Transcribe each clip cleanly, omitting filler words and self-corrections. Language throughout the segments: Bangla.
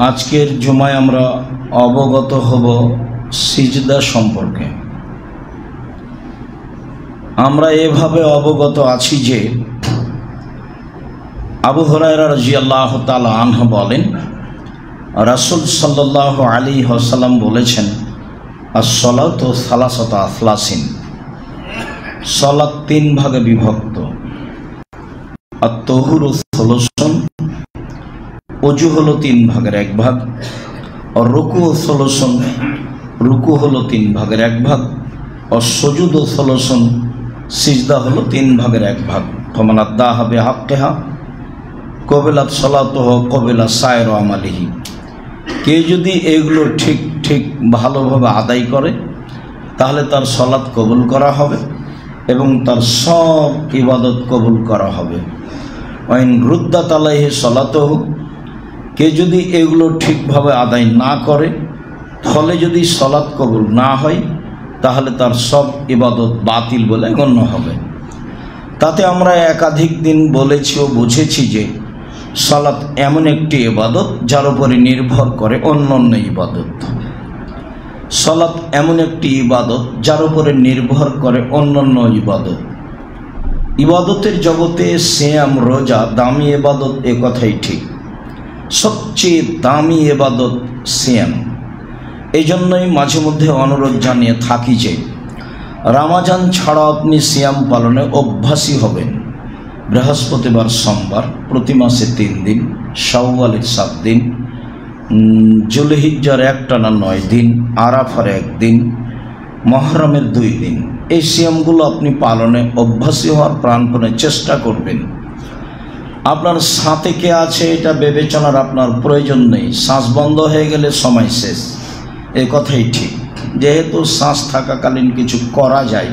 আজকের জুমায় আমরা অবগত হব সিজদা সম্পর্কে। আমরা এভাবে অবগত আছি যে আবু হুরায়রা রাদিয়াল্লাহু তাআলা আনহু বলেন, রাসূল সাল্লাল্লাহু আলাইহি ওয়াসাল্লাম বলেছেন, আস-সালাতু সালাসাতু আফলাসিন, সালাত তিন ভাগে বিভক্ত। আত-তাহুরু সুলুসুন, ওযু হলো তিন ভাগের এক ভাগ। আর রুকু সুলুসুন, রুকু হলো তিন ভাগের এক ভাগ। আর সুজুদু সুলুসুন, সিজদা হলো তিন ভাগের এক ভাগ। ফামান আদ্দাহা বিহাক্কিহা কবিলাত সালাতুহু কবিলা সায়রু আমালিহি। কে যদি এগুলো ঠিক ভালোভাবে আদায় করে তাহলে তার সালাত কবুল করা হবে এবং তার সব ইবাদত কবুল করা হবে। ওয়াইন রুদ্দাত আলাইহি সালাতুহু, কে যদি এগুলো ঠিকভাবে আদায় না করে, ফলে যদি সালাত কবুল না হয়, তাহলে তার সব ইবাদত বাতিল বলে গণ্য হবে। তাতে আমরা একাধিক দিন বলেছি ও বুঝেছি যে সালাত এমন একটি ইবাদত যার উপরে নির্ভর করে অন্যান্য ইবাদত। সালাত এমন একটি ইবাদত যার উপরে নির্ভর করে অন্যান্য ইবাদত। ইবাদতের জগতে সিয়াম, রোজা দামি ইবাদত, এ কথাই ঠিক। সবচেয়ে দামি ইবাদত সিয়াম। এই জন্যই মাঝে মধ্যে অনুরোধ জানিয়ে থাকি যে রমজান ছাড়া আপনি সিয়াম পালনে অভ্যাসী হবেন। বৃহস্পতিবার, সোমবার, প্রতি মাসে 3 দিন, শাওয়ালের 7 দিন, জুলহিজ্জার একটানা 9 দিন, আরাফার 1 দিন, মুহররমের 2 দিন। এই সিয়ামগুলো আপনি পালনে অভ্যাসী হওয়ার প্রাণপণে চেষ্টা করবেন। আপনার সাথে কে আছে এটা বিবেচনার আপনার প্রয়োজন নেই। শ্বাস বন্ধ হয়ে গেলে সময় শেষ, এ কথাই ঠিক। যেহেতু শ্বাস থাকাকালীন কিছু করা যায়,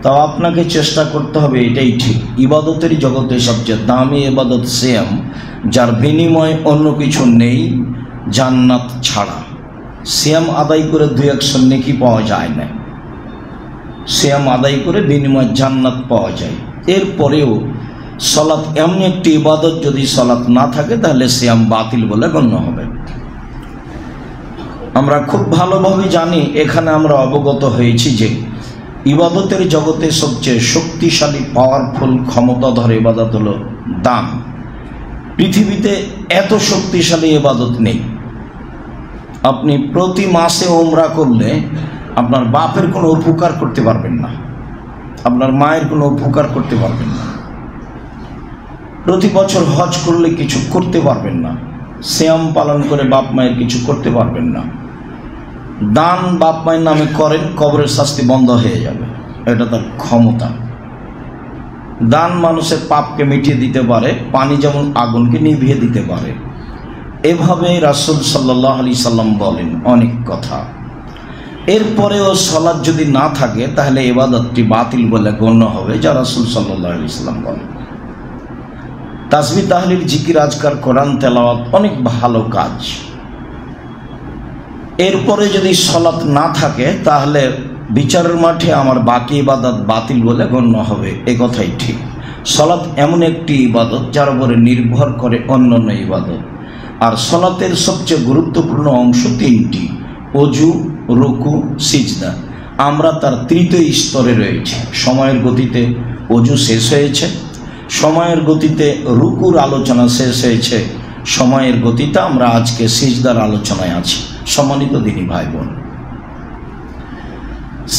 তাও আপনাকে চেষ্টা করতে হবে, এটাই ঠিক। ইবাদতের জগতে সবচেয়ে দামি ইবাদত সিয়াম, যার বিনিময়ে অন্য কিছু নেই জান্নাত ছাড়া। সিয়াম আদায় করে 2-100 নেকি পাওয়া যায় না, সিয়াম আদায় করে বিনিময়ে জান্নাত পাওয়া যায়। এরপরেও সালাত এমন একটি ইবাদত, যদি সালাত না থাকে তাহলে সিয়াম বাতিল বলে গণ্য হবে। আমরা খুব ভালোভাবে জানি, এখানে আমরা অবগত হয়েছি যে ইবাদতের জগতে সবচেয়ে শক্তিশালী, পাওয়ারফুল, ক্ষমতাধর ইবাদত হলো দান। পৃথিবীতে এত শক্তিশালী ইবাদত নেই। আপনি প্রতি মাসে উমরা করলে আপনার বাপের কোনো উপকার করতে পারবেন না, আপনার মায়ের কোনো উপকার করতে পারবেন না। প্রতি বছর হজ করলে কিছু করতে পারবেন না। সিয়াম পালন করে বাপ মায়ের কিছু করতে পারবেন না। দান বাপ মায়ের নামে করেন, কবরের শাস্তি বন্ধ হয়ে যাবে, এটা তার ক্ষমতা। দান মানুষের পাপকে মিটিয়ে দিতে পারে, পানি যেমন আগুনকে নিভিয়ে দিতে পারে। এভাবে রাসূল সাল্লাল্লাহু আলাইহি সাল্লাম বলেন অনেক কথা। এরপরেও সালাত যদি না থাকে তাহলে ইবাদতটি বাতিল বলে গণ্য হবে, যা রাসূল সাল্লাল্লাহু আলাইহি সাল্লাম বলেন। তাসবিহ, তাহলিল, জিকির, আজকার, কোরআন তেলাওয়াত অনেক ভালো কাজ। এরপরে যদি সালাত না থাকে তাহলে বিচারের মাঠে আমার বাকি ইবাদত বাতিল বলে গণ্য হবে, এ কথাই ঠিক। সালাত এমন একটি ইবাদত যার উপরে নির্ভর করে অন্যান্য ইবাদত। আর সালাতের সবচেয়ে গুরুত্বপূর্ণ অংশ 3টি: ওযু, রুকু, সিজদা। আমরা তার তৃতীয় স্তরে রয়েছে। সময়ের গতিতে ওযু শেষ হয়েছে, সময়ের গতিতে রুকুর আলোচনা শেষ হয়েছে, সময়ের গতিতে আমরা আজকে সিজদার আলোচনায় আছি। সম্মানিত দিনী ভাই বোন,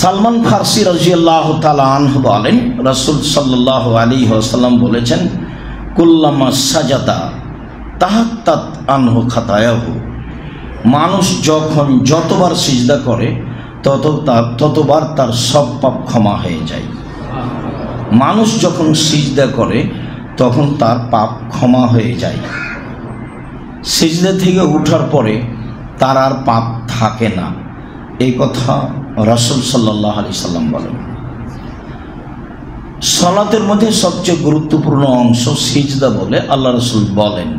সালমান ফারসি রাদিয়াল্লাহু তাআলা আনহু বলেন, রাসূল সাল্লাল্লাহু আলাইহি ওয়াসাল্লাম বলেছেন, কুল্লামা সাজাদা তাহাত্তাত আনহু খাতায়াহু। মানুষ যখন যতবার সিজদা করে ততবার তার সব পাপ ক্ষমা হয়ে যায়। মানুষ যখন সিজদা করে তখন তার পাপ ক্ষমা হয়ে যায়। সিজদা থেকে ওঠার পরে তার আর পাপ থাকে না, এই কথা রাসূল সাল্লাল্লাহু আলাইহি সাল্লাম বলেন। সালাতের মধ্যে সবচেয়ে গুরুত্বপূর্ণ অংশ সিজদা বলে আল্লাহ রাসূল বলেন।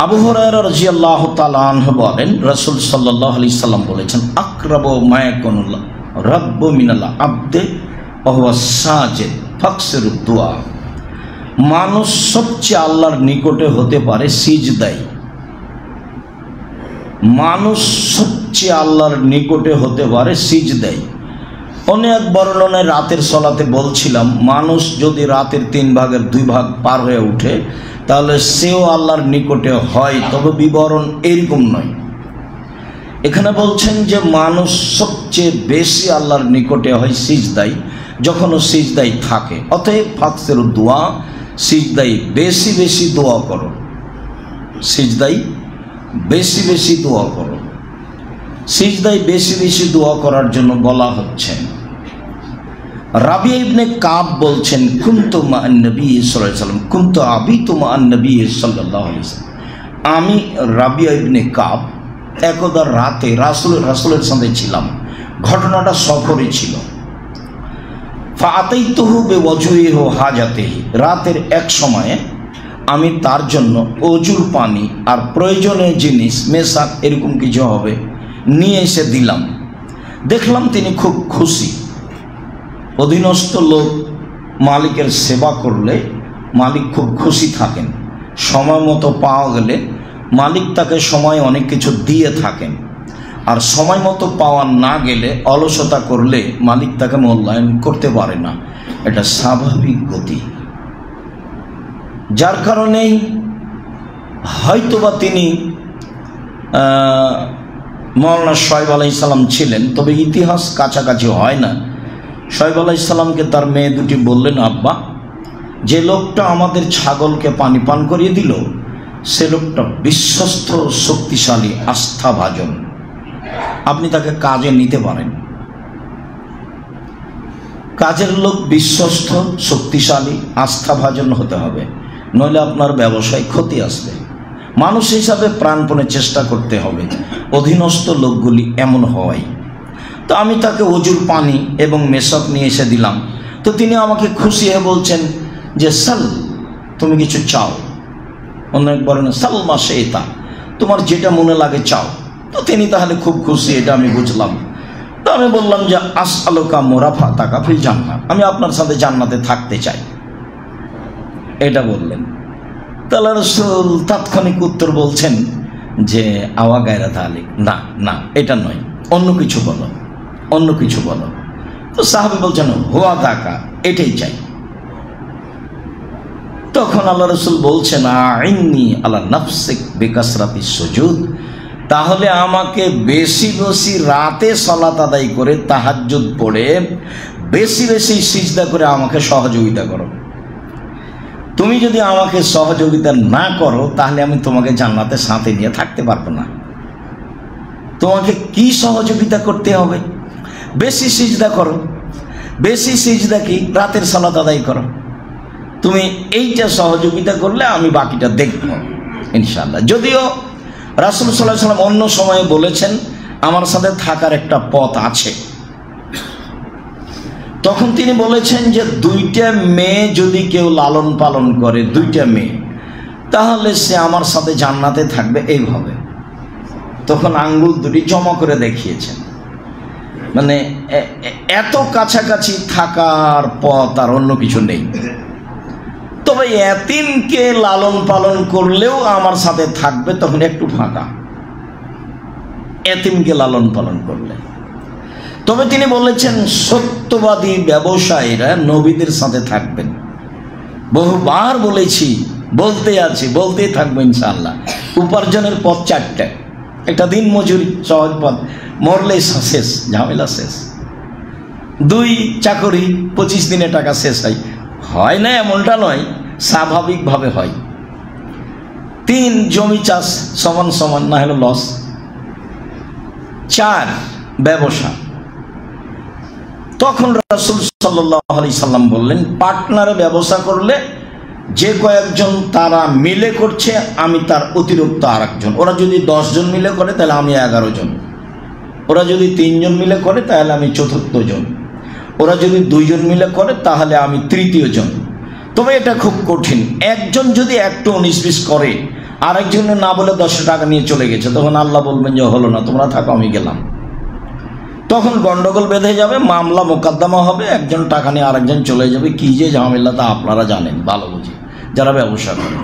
আবু হুরায়রা রাদিয়াল্লাহু তাআলা আনহু বলেন, রাসূল সাল্লাল্লাহু আলাইহি সাল্লাম বলেছেন, আকরাবু মা ইয়াকুনুল রাব্বু মিনাল আবদে ওয়া হুয়া সাজিদ ফাকসিরুদ দুআ। মানুষ সবচেয়ে আল্লাহর নিকটে হতে পারে সিজদায়। মানুষ সবচেয়ে আল্লাহর নিকটে হতে পারে সিজদায়। অনেক বর্ণনায় রাতের সলাতে বলছিলাম, মানুষ যদি রাতের 3 ভাগের 2 ভাগ পার হয়ে ওঠে তাহলে সেও আল্লাহর নিকটে হয়, তবে বিবরণ এরকম নয়। এখানে বলছেন যে মানুষ সবচেয়ে বেশি আল্লাহর নিকটে হয় সিজদায়, যখন ও সিজদায় থাকে। অতএব ফাকসের দোয়া, সিজদায় বেশি বেশি দোয়া করো, সিজদায় বেশি বেশি দোয়া করো। সিজদায় বেশি বেশি দোয়া করার জন্য বলা হচ্ছে। রাবিয়া ইবনে কাব বলছেন, কুনতু মা'আন নবী সাল্লাল্লাহু আলাইহি ওয়াসাল্লাম কুনতু আবিতু মা'আন নবী সাল্লাল্লাহু আলাইহি ওয়াসাল্লাম। আমি রাবিয়া ইবনে কাব একদা রাতে রাসূলের সাথে ছিলাম। ঘটনাটা সফরে ছিল। ফাআতাইতুহু বিওয়াজুহি হাজাতিহি, রাতের এক সময়ে আমি তার জন্য অজুর পানি আর প্রয়োজনীয় জিনিস মেশাক এরকম কিছু হবে নিয়ে এসে দিলাম। দেখলাম তিনি খুব খুশি। অধীনস্থ লোক মালিকের সেবা করলে মালিক খুব খুশি থাকেন। সময় মতো পাওয়া গেলে মালিক তাকে সময় অনেক কিছু দিয়ে থাকেন, আর সময় মতো পাওয়া না গেলে অলসতা করলে মালিক তাকে মূল্যায়ন করতে পারে না। এটা স্বাভাবিক গতি। যার কারণেই হয়তোবা তিনি মওলানা শোয়েব আলাইহিস সালাম ছিলেন, তবে ইতিহাস কাছাকাছি হয় না। শোয়েব আলাইহিস সালামকে তার মেয়ে দুটি বললেন, আব্বা, যে লোকটা আমাদের ছাগলকে পানি পান করিয়ে দিল সে লোকটা বিশ্বস্ত, শক্তিশালী, আস্থাভাজন, আপনি তাকে কাজে নিতে পারেন। কাজের লোক বিশ্বস্ত, শক্তিশালী, আস্থাভাজন হতে হবে, নইলে আপনার ব্যবসায় ক্ষতি আসবে। মানুষ হিসাবে প্রাণপণে চেষ্টা করতে হবে অধীনস্থ লোকগুলি এমন হওয়াই। তো আমি তাকে অজুর পানি এবং মেশক নিয়ে এসে দিলাম। তো তিনি আমাকে খুশি হয়ে বলছেন যে সাল, তুমি কিছু চাও। অনেক বলেন সালমা শেতা, তোমার যেটা মনে লাগে চাও। তো তিনি তাহলে খুব খুশি, এটা আমি বুঝলাম। তো আমি বললাম যে আসআলুকা মুরাফাতাকা ফিল জান্নাত, আমি আপনার সাথে জান্নাতে থাকতে চাই, এটা বললেন। তাহলে রাসূল তাৎক্ষণিক উত্তর বলছেন যে আওয়া গায়রা তালিক, না না এটা নয়, অন্য কিছু বলো, অন্য কিছু বলো। তো সাহাবী বলছেন হুয়া দাকা, এটাই চাই। তখন আল্লাহ রাসূল বলছেন আইন্নি আলা নাফসিক বিকাসরাতিস সুজুদ, তাহলে আমাকে বেশি বেশি রাতে সালাত আদায় করে তাহাজ্জুদ পড়ে বেশি বেশি সিজদা করে আমাকে সহযোগিতা করো। তুমি যদি আমাকে সহযোগিতা না করো তাহলে আমি তোমাকে জান্নাতে সাথে নিয়ে থাকতে পারবো না। তোমাকে কি সহযোগিতা করতে হবে? বেশি সিজদা করো। বেশি সিজদা কি? রাতের সালাত আদায় করো। তুমি এইটা সহযোগিতা করলে আমি বাকিটা দেখব ইনশাআল্লাহ। যদিও রাসূল সাল্লাল্লাহু আলাইহি ওয়াসাল্লাম অন্য সময়ে বলেছেন আমার সাথে থাকার একটা পথ আছে। তখন তিনি বলেছেন যে 2টা মেয়ে যদি কেউ লালন পালন করে, 2টা মেয়ে, তাহলে সে আমার সাথে জান্নাতে থাকবে এইভাবে। তখন আঙ্গুল দুটি জমা করে দেখিয়েছেন। মানে এত কাছাকাছি থাকার পথ আর অন্য কিছু নেই। তবে এতিমকে লালন পালন করলেও আমার সাথে থাকবে, তখন একটু ফাঁকা, এতিমকে লালন পালন করলে। তবে তিনি বলেছেন সত্যবাদী ব্যবসায়ীরা নবীদের সাথে থাকবেন। বহুবার বলেছি, বলতে আছি, বলতেই থাকবো ইনশাআল্লাহ। উপার্জনের পথ 4টা। একটা দিন মজুরি, সহজ পথ, মরলেই শেষ, ঝামেলা শেষ। 2 চাকরি, 25 দিনে টাকা শেষ হয় না এমনটা নয়, স্বাভাবিকভাবে হয়। 3 জমি চাষ সমান সমান, না হলে লস। 4 ব্যবসা। তখন রাসূল সাল্লাল্লাহু আলাইহি সাল্লাম বললেন পার্টনারে ব্যবসা করলে যে কয়েকজন তারা মিলে করছে আমি তার অতিরিক্ত আরেকজন। ওরা যদি 10 জন মিলে করে তাহলে আমি 11 জন। ওরা যদি 3 জন মিলে করে তাহলে আমি 4র্থ জন। ওরা যদি 2 জন মিলে করে তাহলে আমি 3য় জন। তবে এটা খুব কঠিন। একজন যদি একটু 19-20 করে, আরেকজনে না বলে 10 টাকা নিয়ে চলে গেছে, তখন আল্লাহ বলবেন যে হলো না, তোমরা থাকো, আমি গেলাম। তখন গন্ডগোল বেঁধে যাবে, মামলা মোকদ্দমা হবে, একজন টাকা নিয়ে আরেকজন চলে যাবে, কি যে ঝামেলা তা আপনারা জানেন, ভালো বুঝি। যারা ব্যবসা করে।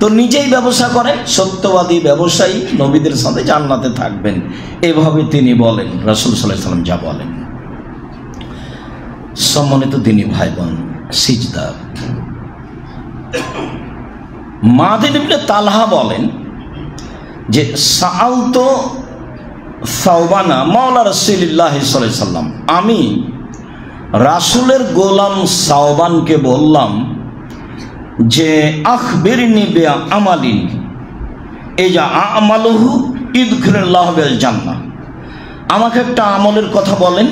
তো নিজেই ব্যবসা করেন, সত্যবাদী ব্যবসায়ী নবীদের সাথে জান্নাতে থাকবেন, এভাবে তিনি বলেন, রাসূল সাল্লাল্লাহু আলাইহি ওয়াসাল্লাম যা বলেন। সম্মানিত দিনী ভাই বোন, সিজদা। মাদিন ইবনে তালহা বলেন যে সাআলতু সাওবানা মাওলা রাসূলিল্লাহ সাল্লাল্লাহু আলাইহি ওয়াসাল্লাম, আমি রাসূলের গোলাম সাওবানকে বললাম যে আখবিরনি বিআমালিন এই যা আমালুহু ইদখিলুল্লাহু বিল জান্নাহ, আমাকে একটা আমলের কথা বলেন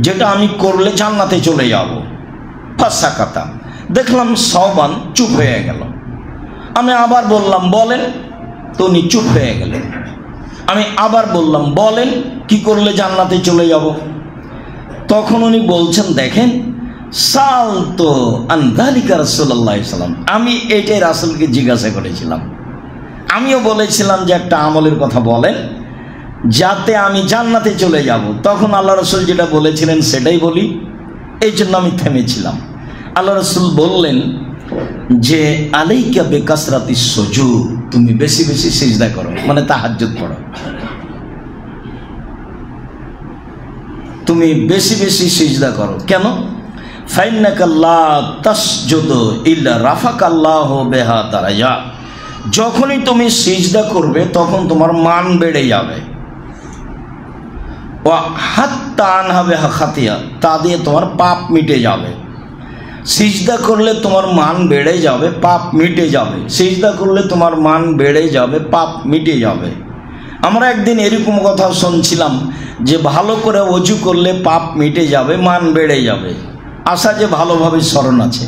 যেটা আমি করলে জান্নাতে চলে যাব। ফাসাকাতা, দেখলাম সাওবান চুপ হয়ে গেল। আমি আবার বললাম বলেন, তো উনি চুপ হয়ে গেলেন। আমি আবার বললাম বলেন কি করলে জান্নাতে চলে যাব। তখন উনি বলছেন দেখেন, সালতু আন যালিকা রাসূলুল্লাহ সাল্লাল্লাহু আলাইহি ওয়াসাল্লাম, আমি এটাই রাসূলকে জিজ্ঞাসা করেছিলাম। আমিও বলেছিলাম যে একটা আমলের কথা বলেন যাতে আমি জান্নাতে চলে যাব। তখন আল্লাহ রাসূল যেটা বলেছিলেন সেটাই বলি, এই জন্য আমি থেমেছিলাম। আল্লাহ রাসূল বললেন যে আলাইকা বিকাসরাতিস সুজুদ, তুমি বেশি বেশি সিজদা করো, মানে তাহাজ্জুদ পড়ো, তুমি বেশি বেশি সিজদা করো। কেন? ফাইন্নাকা লা তাসজুদু ইল্লা রাফাকাল্লাহু বিহা দারাজা, যখনই তুমি সিজদা করবে তখন তোমার মান বেড়ে যাবে। ওয়া হাত্তা আনহা বিহা খাতিয়া, তা দিয়ে তোমার পাপ মিটে যাবে। সিজদা করলে তোমার মান বেড়ে যাবে, পাপ মিটে যাবে। সিজদা করলে তোমার মান বেড়ে যাবে, পাপ মিটে যাবে। আমরা একদিন এরকম কথা শুনছিলাম যে ভালো করে ওযু করলে পাপ মিটে যাবে, মান বেড়ে যাবে। আশা যে ভালোভাবে স্মরণ আছে,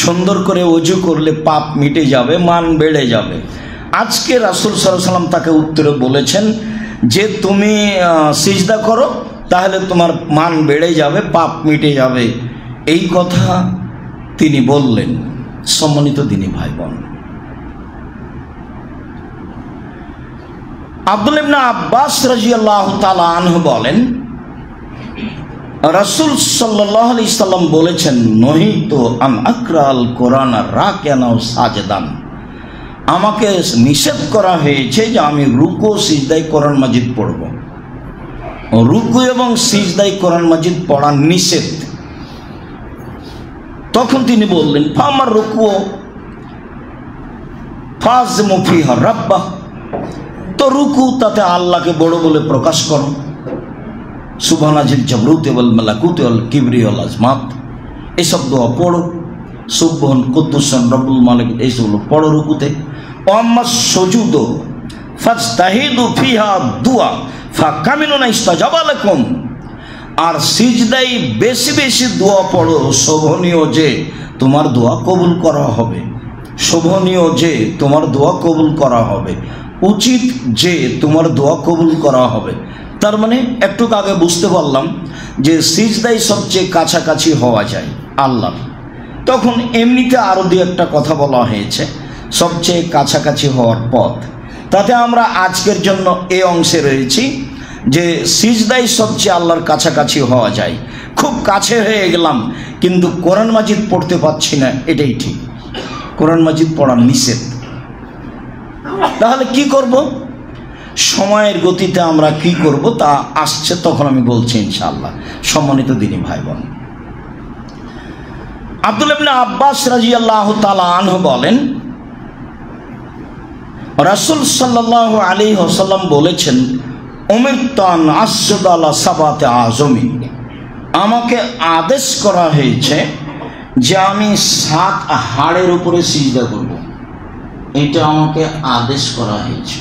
সুন্দর করে ওযু করলে পাপ মিটে যাবে, মান বেড়ে যাবে। আজকে রাসূল সাল্লাল্লাহু আলাইহি ওয়াসাল্লাম তাকে উত্তরে বলেছেন যে তুমি সিজদা করো, তাহলে তোমার মান বেড়ে যাবে, পাপ মিটে যাবে। এই কথা তিনি বললেন। সম্মানিত দিনী ভাই বোন, আব্দুল্লাহ ইবনে আব্বাস রাদিয়াল্লাহু তাআলা আনহু বলেন রাসূল সাল্লাল্লাহু আলাইহি সাল্লাম বলেছেন, নহিতু আন আকরাল কোরআন রাকিয়ান ও সাজদান, আমাকে নিষেধ করা হয়েছে যে আমি রুকু সিজদায় কোরআন মাজিদ পড়ব। রুকু এবং সিজদায় কোরআন মাজিদ পড়া নিষেধ। তখন তিনি বললেন ফামার রুকু ফাজমু ফিহা রাব্বাহ, তো রুকু তাতে আল্লাহকে বড় বলে প্রকাশ করো। সুবহানাজিল জাবরুত ওয়াল মালাকুত ওয়াল কিবরিয়া ওয়াল আজমাত, এসব দোয়া পড়ো। সুবহান কুদ্দুসান রব্বুল মালিক, এইসব পড়ো রুকুতে। ওয়াম্মা সুজুদ ফাজতাহিদু ফিহা দুআ ফাকামিনুন ইস্তাজাবা লাকুম, আর সিজদাই বেশি বেশি দোয়া পড়ো, শোভনীয় যে তোমার দোয়া কবুল করা হবে। শোভনীয় যে তোমার দোয়া কবুল করা হবে, উচিত যে তোমার দোয়া কবুল করা হবে। তার মানে একটু আগে বুঝতে পারলাম যে সিজদাই সবচেয়ে কাছাকাছি হওয়া যায় আল্লাহর। তখন এমনিতে আরও দু একটা কথা বলা হয়েছে সবচেয়ে কাছাকাছি হওয়ার পথ। তাতে আমরা আজকের জন্য এই অংশে রয়েছি যে সিজদাই সবচেয়ে আল্লাহর কাছাকাছি হওয়া যায়। খুব কাছে হয়ে গেলাম কিন্তু কোরআন মাজিদ পড়তে পারছি না, এটাই ঠিক। কোরআন মাজিদ পড়ার নিষেধ। তাহলে কি করব? সময়ের গতিতে আমরা কি করব তা আসছে, তখন আমি বলছি ইনশাআল্লাহ। সম্মানিত দিনী ভাই বোন, আব্দুল্লাহ ইবনে আব্বাস রাদিয়াল্লাহু তাআলা আনহু বলেন রাসূল সাল্লাল্লাহু আলাইহি ওয়াসাল্লাম বলেছেন, উমিরতু আন আসজুদা আলা সাবাতি আযমিন, আমাকে আদেশ করা হয়েছে যে আমি 7 হাড়ের উপরে সিজদা করব। এটা আমাকে আদেশ করা হয়েছে।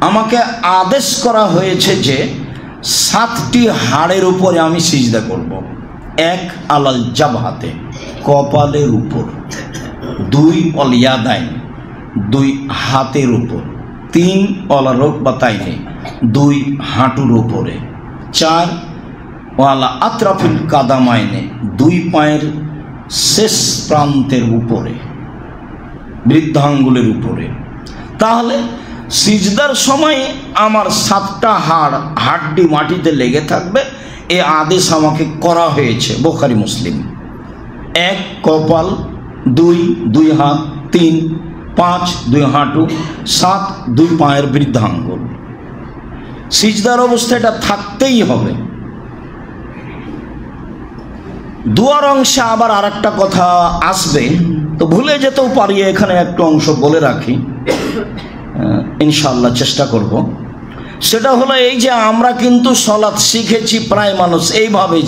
আমাকে আদেশ করা হয়েছে যে 7টি হাড়ের উপরে আমি সিজদা করব। 1 আলাল জাবহাতে, কপালের উপর। 2 অল ইয়াদাইন, 2 হাতের উপর। 3 অলা রুকবাতাইনে, 2 হাঁটুর উপরে। 4 ওয়ালা আতরাফিল কাদামাইনে, 2 পায়ের শেষ প্রান্তের উপরে, বৃদ্ধাঙ্গুলের উপরে। তাহলে সিজদার সময় আমার 7টা হাড্ডি মাটিতে লেগে থাকবে, এ আদেশ আমাকে করা হয়েছে। বুখারী মুসলিম। 1 কপাল, 2 2 হাত, 3 5 2 হাঁটু, 7 2 পায়ের বৃদ্ধাঙ্গুল। সিজদার অবস্থায় এটা থাকতেই হবে। দুয়ার অংশে আবার আর একটা কথা আসবে, তো ভুলে যেতেও পারি, এখানে একটু অংশ বলে রাখি, ইনশাআল্লাহ চেষ্টা করব। সেটা হলো এই যে আমরা কিন্তু সলাৎ শিখেছি প্রায় মানুষ এইভাবে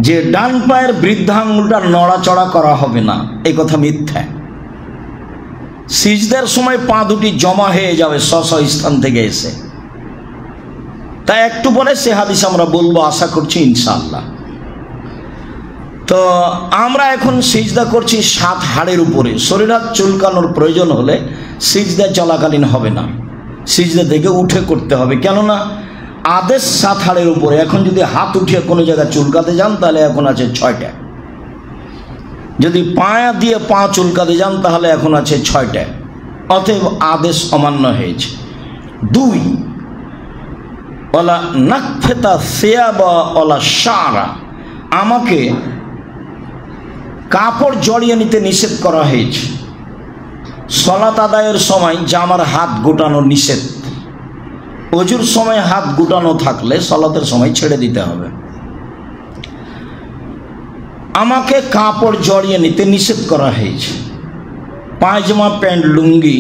যে ডান পায়ের বৃদ্ধাঙ্গুলটা নড়াচড়া করা হবে না, এই কথা মিথ্যা। সিজদার সময় পা দুটি জমা হয়ে যাবে স্ব স্থান থেকে এসে, তাই একটু পরে সে হাদিস আমরা বলবো, আশা করছি ইনশাআল্লাহ। তো আমরা এখন সিজদা করছি 7 হাড়ের উপরে। শরীর হাত চুলকানোর প্রয়োজন হলে সিজদা চলাকালীন হবে না, সিজদা থেকে উঠে করতে হবে, কেননা আদেশ 7 হাড়ের উপরে। এখন যদি হাত উঠিয়ে কোনো জায়গায় চুলকাতে যান তাহলে এখন আছে 6টা, যদি পায়া দিয়ে পা চুলকাতে যান তাহলে এখন আছে 6টা, অতএব আদেশ অমান্য হয়েছে। 2 ওলা নাকফেতা সিয়াবা ওলা শারা, আমাকে কাপড় জড়িয়ে নিতে নিষেধ করা হয়েছে। সলাত আদায়ের সময় জামার হাত গোটানো নিষেধ। ওযুর সময় হাত গোটানো থাকলে সলাতের সময় ছেড়ে দিতে হবে। আমাকে কাপড় জড়িয়ে নিতে নিষেধ করা হয়েছে। পায়জামা, প্যান্ট, লুঙ্গি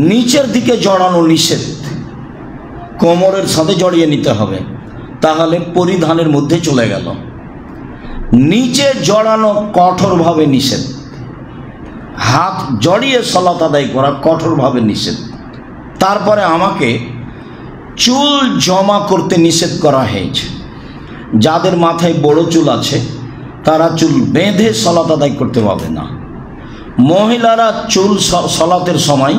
নিচের দিকে জড়ানো নিষেধ, কোমরের সাথে জড়িয়ে নিতে হবে, তাহলে পরিধানের মধ্যে চলে গেল। নিচে জড়ানো কঠোরভাবে নিষেধ, হাত জড়িয়ে সালাত আদায় করা কঠোরভাবে নিষেধ। তারপরে আমাকে চুল জমা করতে নিষেধ করা হয়েছে। যাদের মাথায় বড় চুল আছে তারা চুল বেঁধে সালাত আদায় করতে পারবে না। মহিলারা চুল সালাতের সময়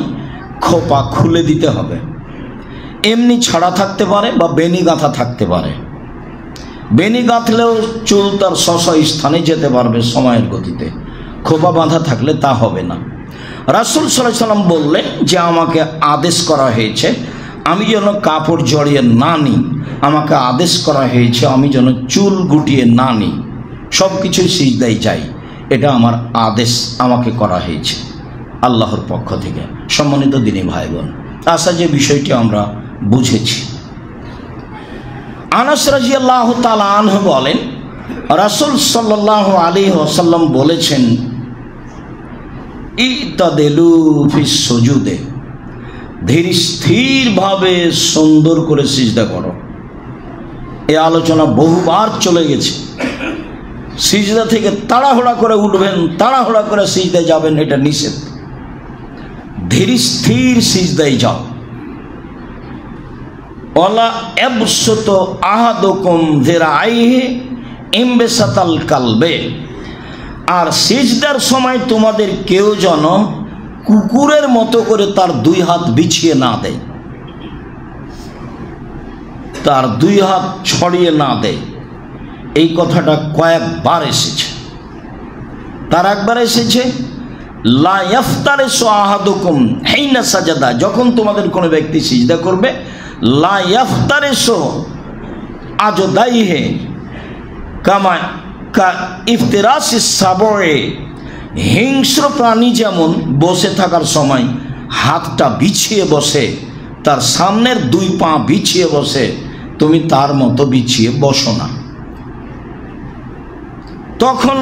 খোপা খুলে দিতে হবে, এমনি ছাড়া থাকতে পারে বা বেনি গাঁথা থাকতে পারে। বেনি গাঁথলেও চুল তার স্ব স্থানে যেতে পারবে সময়ের গতিতে, খোপা বাঁধা থাকলে তা হবে না। রাসূল সাল্লাল্লাহু আলাইহি ওয়াসাল্লাম বললেন যে আমাকে আদেশ করা হয়েছে আমি যেন কাপড় জড়িয়ে না নিই, আমাকে আদেশ করা হয়েছে আমি যেন চুল গুটিয়ে না নিই, সব কিছুই সিজদায় যাই, এটা আমার আদেশ আমাকে করা হয়েছে আল্লাহর পক্ষ থেকে। সম্মানিত দিনী ভাই বোন, আশা যে বিষয়টি আমরা বুঝেছি। আনাস রাদিয়াল্লাহু তাআলা আনহু বলেন, রাসূল সাল্লাল্লাহু আলাইহি ওয়াসাল্লাম বলেছেন, ইতাদিলু ফিস সুজুদে, ধীর স্থিরভাবে সুন্দর করে সিজদা করো। এই আলোচনা বহুবার চলে গেছে। সিজদা থেকে তাড়াহুড়া করে উঠবেন, তাড়াহুড়া করে সিজদায় যাবেন, এটা নিষেধ। ধীর স্থির সিজদায় যাও। ওয়ালা ইয়াবসুত আহাদুকুম যিরাইহি ইমবিসাতাল কালবে, আর সিজদার সময় তোমাদের কেউ যেন কুকুরের মতো করে তার 2 হাত বিছিয়ে না দেয়, তার 2 হাত ছড়িয়ে না দেয়। এই কথাটা কয়েকবার এসেছে। তার একবার এসেছে লা ইয়াফতারিসু আহাদুকুম হিনা সাজাদা, যখন তোমাদের কোনো ব্যক্তি সিজদা করবে, লা ইয়াফতারিসু আজদাইহি কামা কা ইফতিরাসিস সাবয়ে, হিংস্র প্রাণী যেমন বসে থাকার সময় হাতটা বিছিয়ে বসে, তার সামনের 2 পা বিছিয়ে বসে, তুমি তার মতো বিছিয়ে বসো না। তখন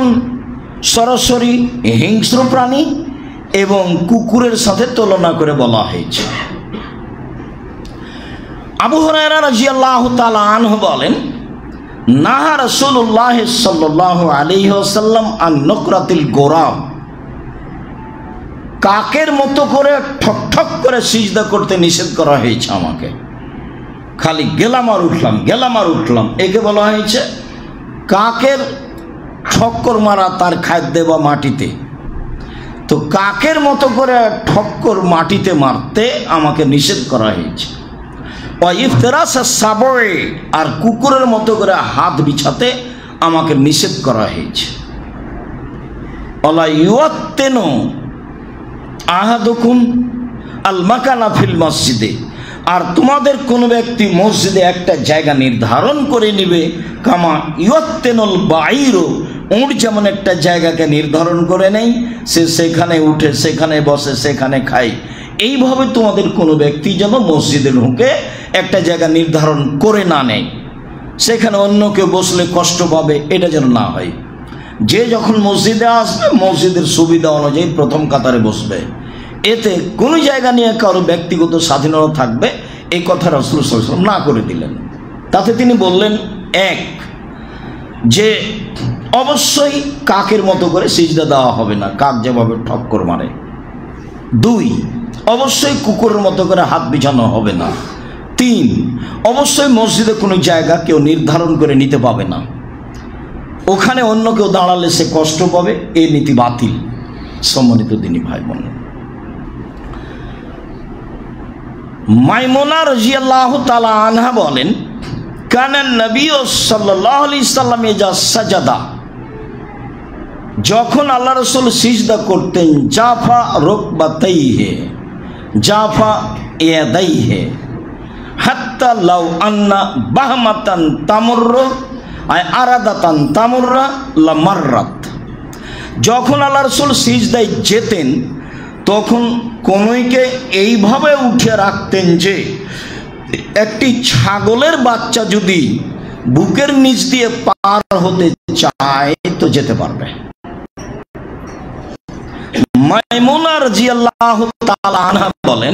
সরাসরি হিংস্র প্রাণী এবং কুকুরের সাথে তুলনা করে বলা হয়েছে। আবু হুরায়রা রাদিয়াল্লাহু তাআলা আনহু বলেন, নাহা রাসূলুল্লাহ সাল্লাল্লাহু আলাইহি ওয়াসাল্লাম আন নুকরাতিল গোরাব, কাকের মতো করে ঠক ঠক করে সিজদা করতে নিষেধ করা হয়েছে আমাকে। খালি গেলাম আর উঠলাম, গেলাম আর উঠলাম, একে বলা হয়েছে কাকের ঠক্কর মারা তার খাদ্য বা মাটিতে। তো কাকের মতো করে ঠক্কর মাটিতে মারতে আমাকে নিষেধ করা হয়েছে। আর কুকুরের মতো করে হাত বিছাতে আমাকে নিষেধ করা হয়েছে। আহাদুকুম আল মাকানা ফিল মসজিদে, আর তোমাদের কোনো ব্যক্তি মসজিদে একটা জায়গা নির্ধারণ করে নিবে, কামা ইয়ত্তেনুল বাইরু উট যেমন একটা জায়গাকে নির্ধারণ করে নেই, সে সেখানে উঠে, সেখানে বসে, সেখানে খায়, এইভাবে তোমাদের কোনো ব্যক্তি যেন মসজিদে ঢুকে একটা জায়গা নির্ধারণ করে না নেয়, সেখানে অন্য কেউ বসলে কষ্ট পাবে, এটা যেন না হয়। যে যখন মসজিদে আসবে মসজিদের সুবিধা অনুযায়ী প্রথম কাতারে বসবে, এতে কোনো জায়গা নিয়ে কারো ব্যক্তিগত স্বাধীনতা থাকবে এই কথা রাসূল সাল্লাল্লাহু আলাইহি ওয়াসাল্লাম না করে দিলেন। তাতে তিনি বললেন, এক, যে অবশ্যই কাকের মতো করে সিজদা দেওয়া হবে না, কাক যেভাবে ঠক্কর মারে। দুই, অবশ্যই কুকুরের মতো করে হাত বিছানো হবে না। তিন, অবশ্যই মসজিদে কোনো জায়গা কেউ নির্ধারণ করে নিতে পাবে না, ওখানে অন্য কেউ দাঁড়ালে সে কষ্ট পাবে, এই নীতি বাতিল। সম্মানিত দিনী ভাই বোন, মাইমুনা রাদিয়াল্লাহু তাআলা আনহা বলেন, কানা নবী সাল্লাল্লাহু আলাইহি সাল্লাম ইজা সাজাদা, যখন আল্লাহ রাসূল সিজদা করতেন, জাফা রুকবাতাইহি, জাফা ইয়াদাইহি, হাত্তা লাউ আন্না বাহমাতান তামুররু আয় আরাদাতান তামুররা লামাররাত। যখন আল্লাহ রাসূল সিজদায় যেতেন তখন কনুইকে এইভাবে উঠে রাখতেন যে একটি ছাগলের বাচ্চা যদি বুকের নিচ দিয়ে পার হতে চায় তো যেতে পারবে। মাইমুনা রাদিয়াল্লাহু তাআলা আনহা বলেন,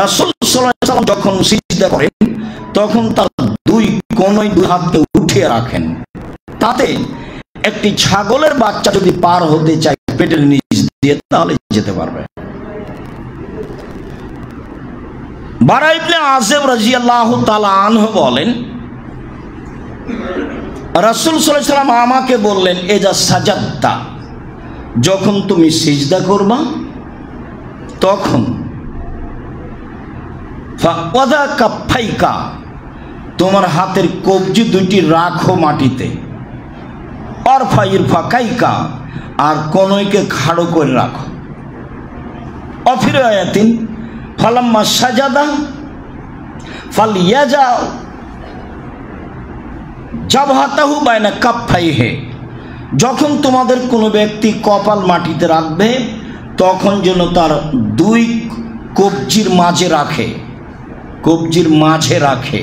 রাসূল সাল্লাল্লাহু আলাইহি ওয়াসাল্লাম যখন সিজদা করেন তখন তার দুই কনুই দুই হাতে উঠিয়ে রাখেন, তাতে একটি ছাগলের বাচ্চা যদি পার হতে চায় পেটের নিচ দিয়ে তাহলে যেতে পারবে। বারা ইবনে আযিব রাদিয়াল্লাহু তাআলা আনহু বলেন, রাসূল সাল্লাল্লাহু আলাইহি ওয়াসাল্লাম আমাকে বললেন, এজা সাজাদতা, যখন তুমি সিজদা করবা তখন ফাওয়াদা কাফাইকা, তোমার হাতের কবজি দুইটি রাখো মাটিতে, আর ফাইর ফাকাইকা, আর কনুইকে খাড়ো করে রাখো। অফির আয়াতিন ফালাম্মা সাজাদা ফালিয়াজা জাবহাতাহু বাইনা কাফাইহি, যখন তোমাদের কোনো ব্যক্তি কপাল মাটিতে রাখবে তখন যেন তার দুই কবজির মাঝে রাখে, কবজির মাঝে রাখে।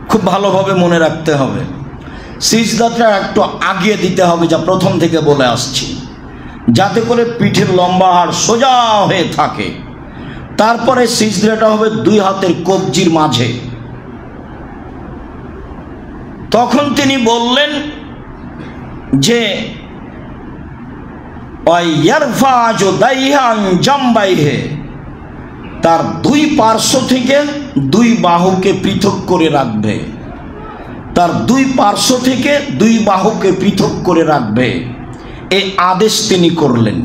খুব ভালোভাবে মনে রাখতে হবে, সিজদাটা একটু আগিয়ে দিতে হবে, যা প্রথম থেকে বলে আসছি, যাতে করে পিঠের লম্বা হাড় সোজা হয়ে থাকে। তারপরে সিজদাটা হবে দুই হাতের কবজির মাঝে। তখন তিনি বললেন যে ওয়াইয়ারফা যুদাইহা আন জামবাইহি, তার দুই পার্শ্ব থেকে দুই বাহুকে পৃথক করে রাখবে, তার দুই পার্শ্ব থেকে দুই বাহুকে পৃথক করে রাখবে, এই আদেশ তিনি করলেন।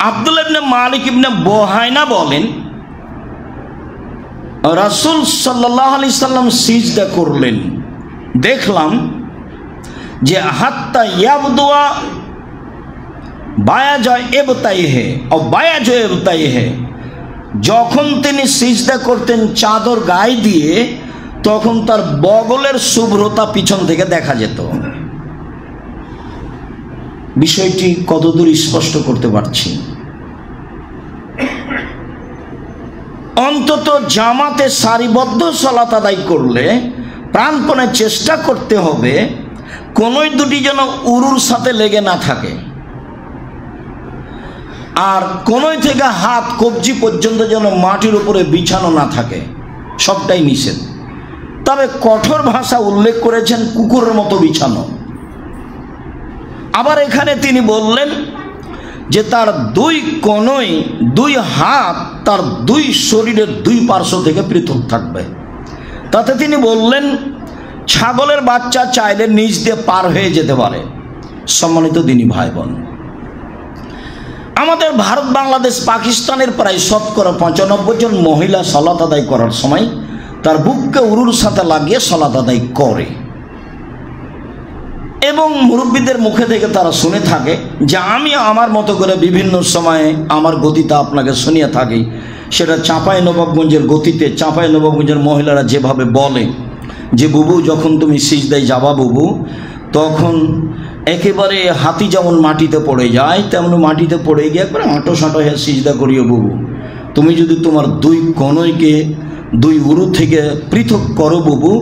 আব্দুল্লাহ ইবনে মালিক ইবনে বুহাইনা বলেন, রাসূল সাল্লাল্লাহু আলাইহি সাল্লাম সিজদা করলেন, দেখলাম যে হাত্তা ইয়াবদুয়া বায়াজা এবতাইহি ও বায়াজা এবতাইহি, যখন তিনি সিজদা করতেন চাদর গায়ে দিয়ে তখন তার বগলের শুভ্রতা পিছন থেকে দেখা যেত। বিষয়টি কতদূর স্পষ্ট করতে পারছি? অন্তত জামাতে সারিবদ্ধ সালাত আদায় করলে প্রাণপণে চেষ্টা করতে হবে কোনোই দুটি যেন উরুর সাথে লেগে না থাকে, আর কোনোই থেকে হাত কবজি পর্যন্ত যেন মাটির উপরে বিছানো না থাকে, সবটাই নিষেধ। তবে কঠোর ভাষা উল্লেখ করেছেন কুকুরের মতো বিছানো। আবার এখানে তিনি বললেন যে তার দুই কনুই দুই হাত তার দুই শরীরের দুই পার্শ্ব থেকে পৃথক থাকবে। তাতে তিনি বললেন ছাগলের বাচ্চা চাইলে নিচ দিয়ে পার হয়ে যেতে পারে। সম্মানিত দিনী ভাই বোন, আমাদের ভারত, বাংলাদেশ, পাকিস্তানের প্রায় শতকরা 95 জন মহিলা সালাত আদায় করার সময় তার বুককে উরুর সাথে লাগিয়ে সালাত আদায় করে, এবং মুরব্বীদের মুখে থেকে তারা শুনে থাকে যে আমি আমার মতো করে বিভিন্ন সময়ে আমার গতিতে আপনাকে শুনিয়ে থাকি, সেটা চাঁপাইনবাবগঞ্জের গতিতে চাঁপাইনবাবগঞ্জের মহিলারা যেভাবে বলে যে বুবু যখন তুমি সিজদায় যাবা বুবু, তখন একেবারে হাতি যেমন মাটিতে পড়ে যায় তেমন মাটিতে পড়ে গিয়ে একবারে আঁটো সাঁটো হয়ে সিজদা করিও বুবু। তুমি যদি তোমার দুই কনইকে দুই উরু থেকে পৃথক করো বুবু,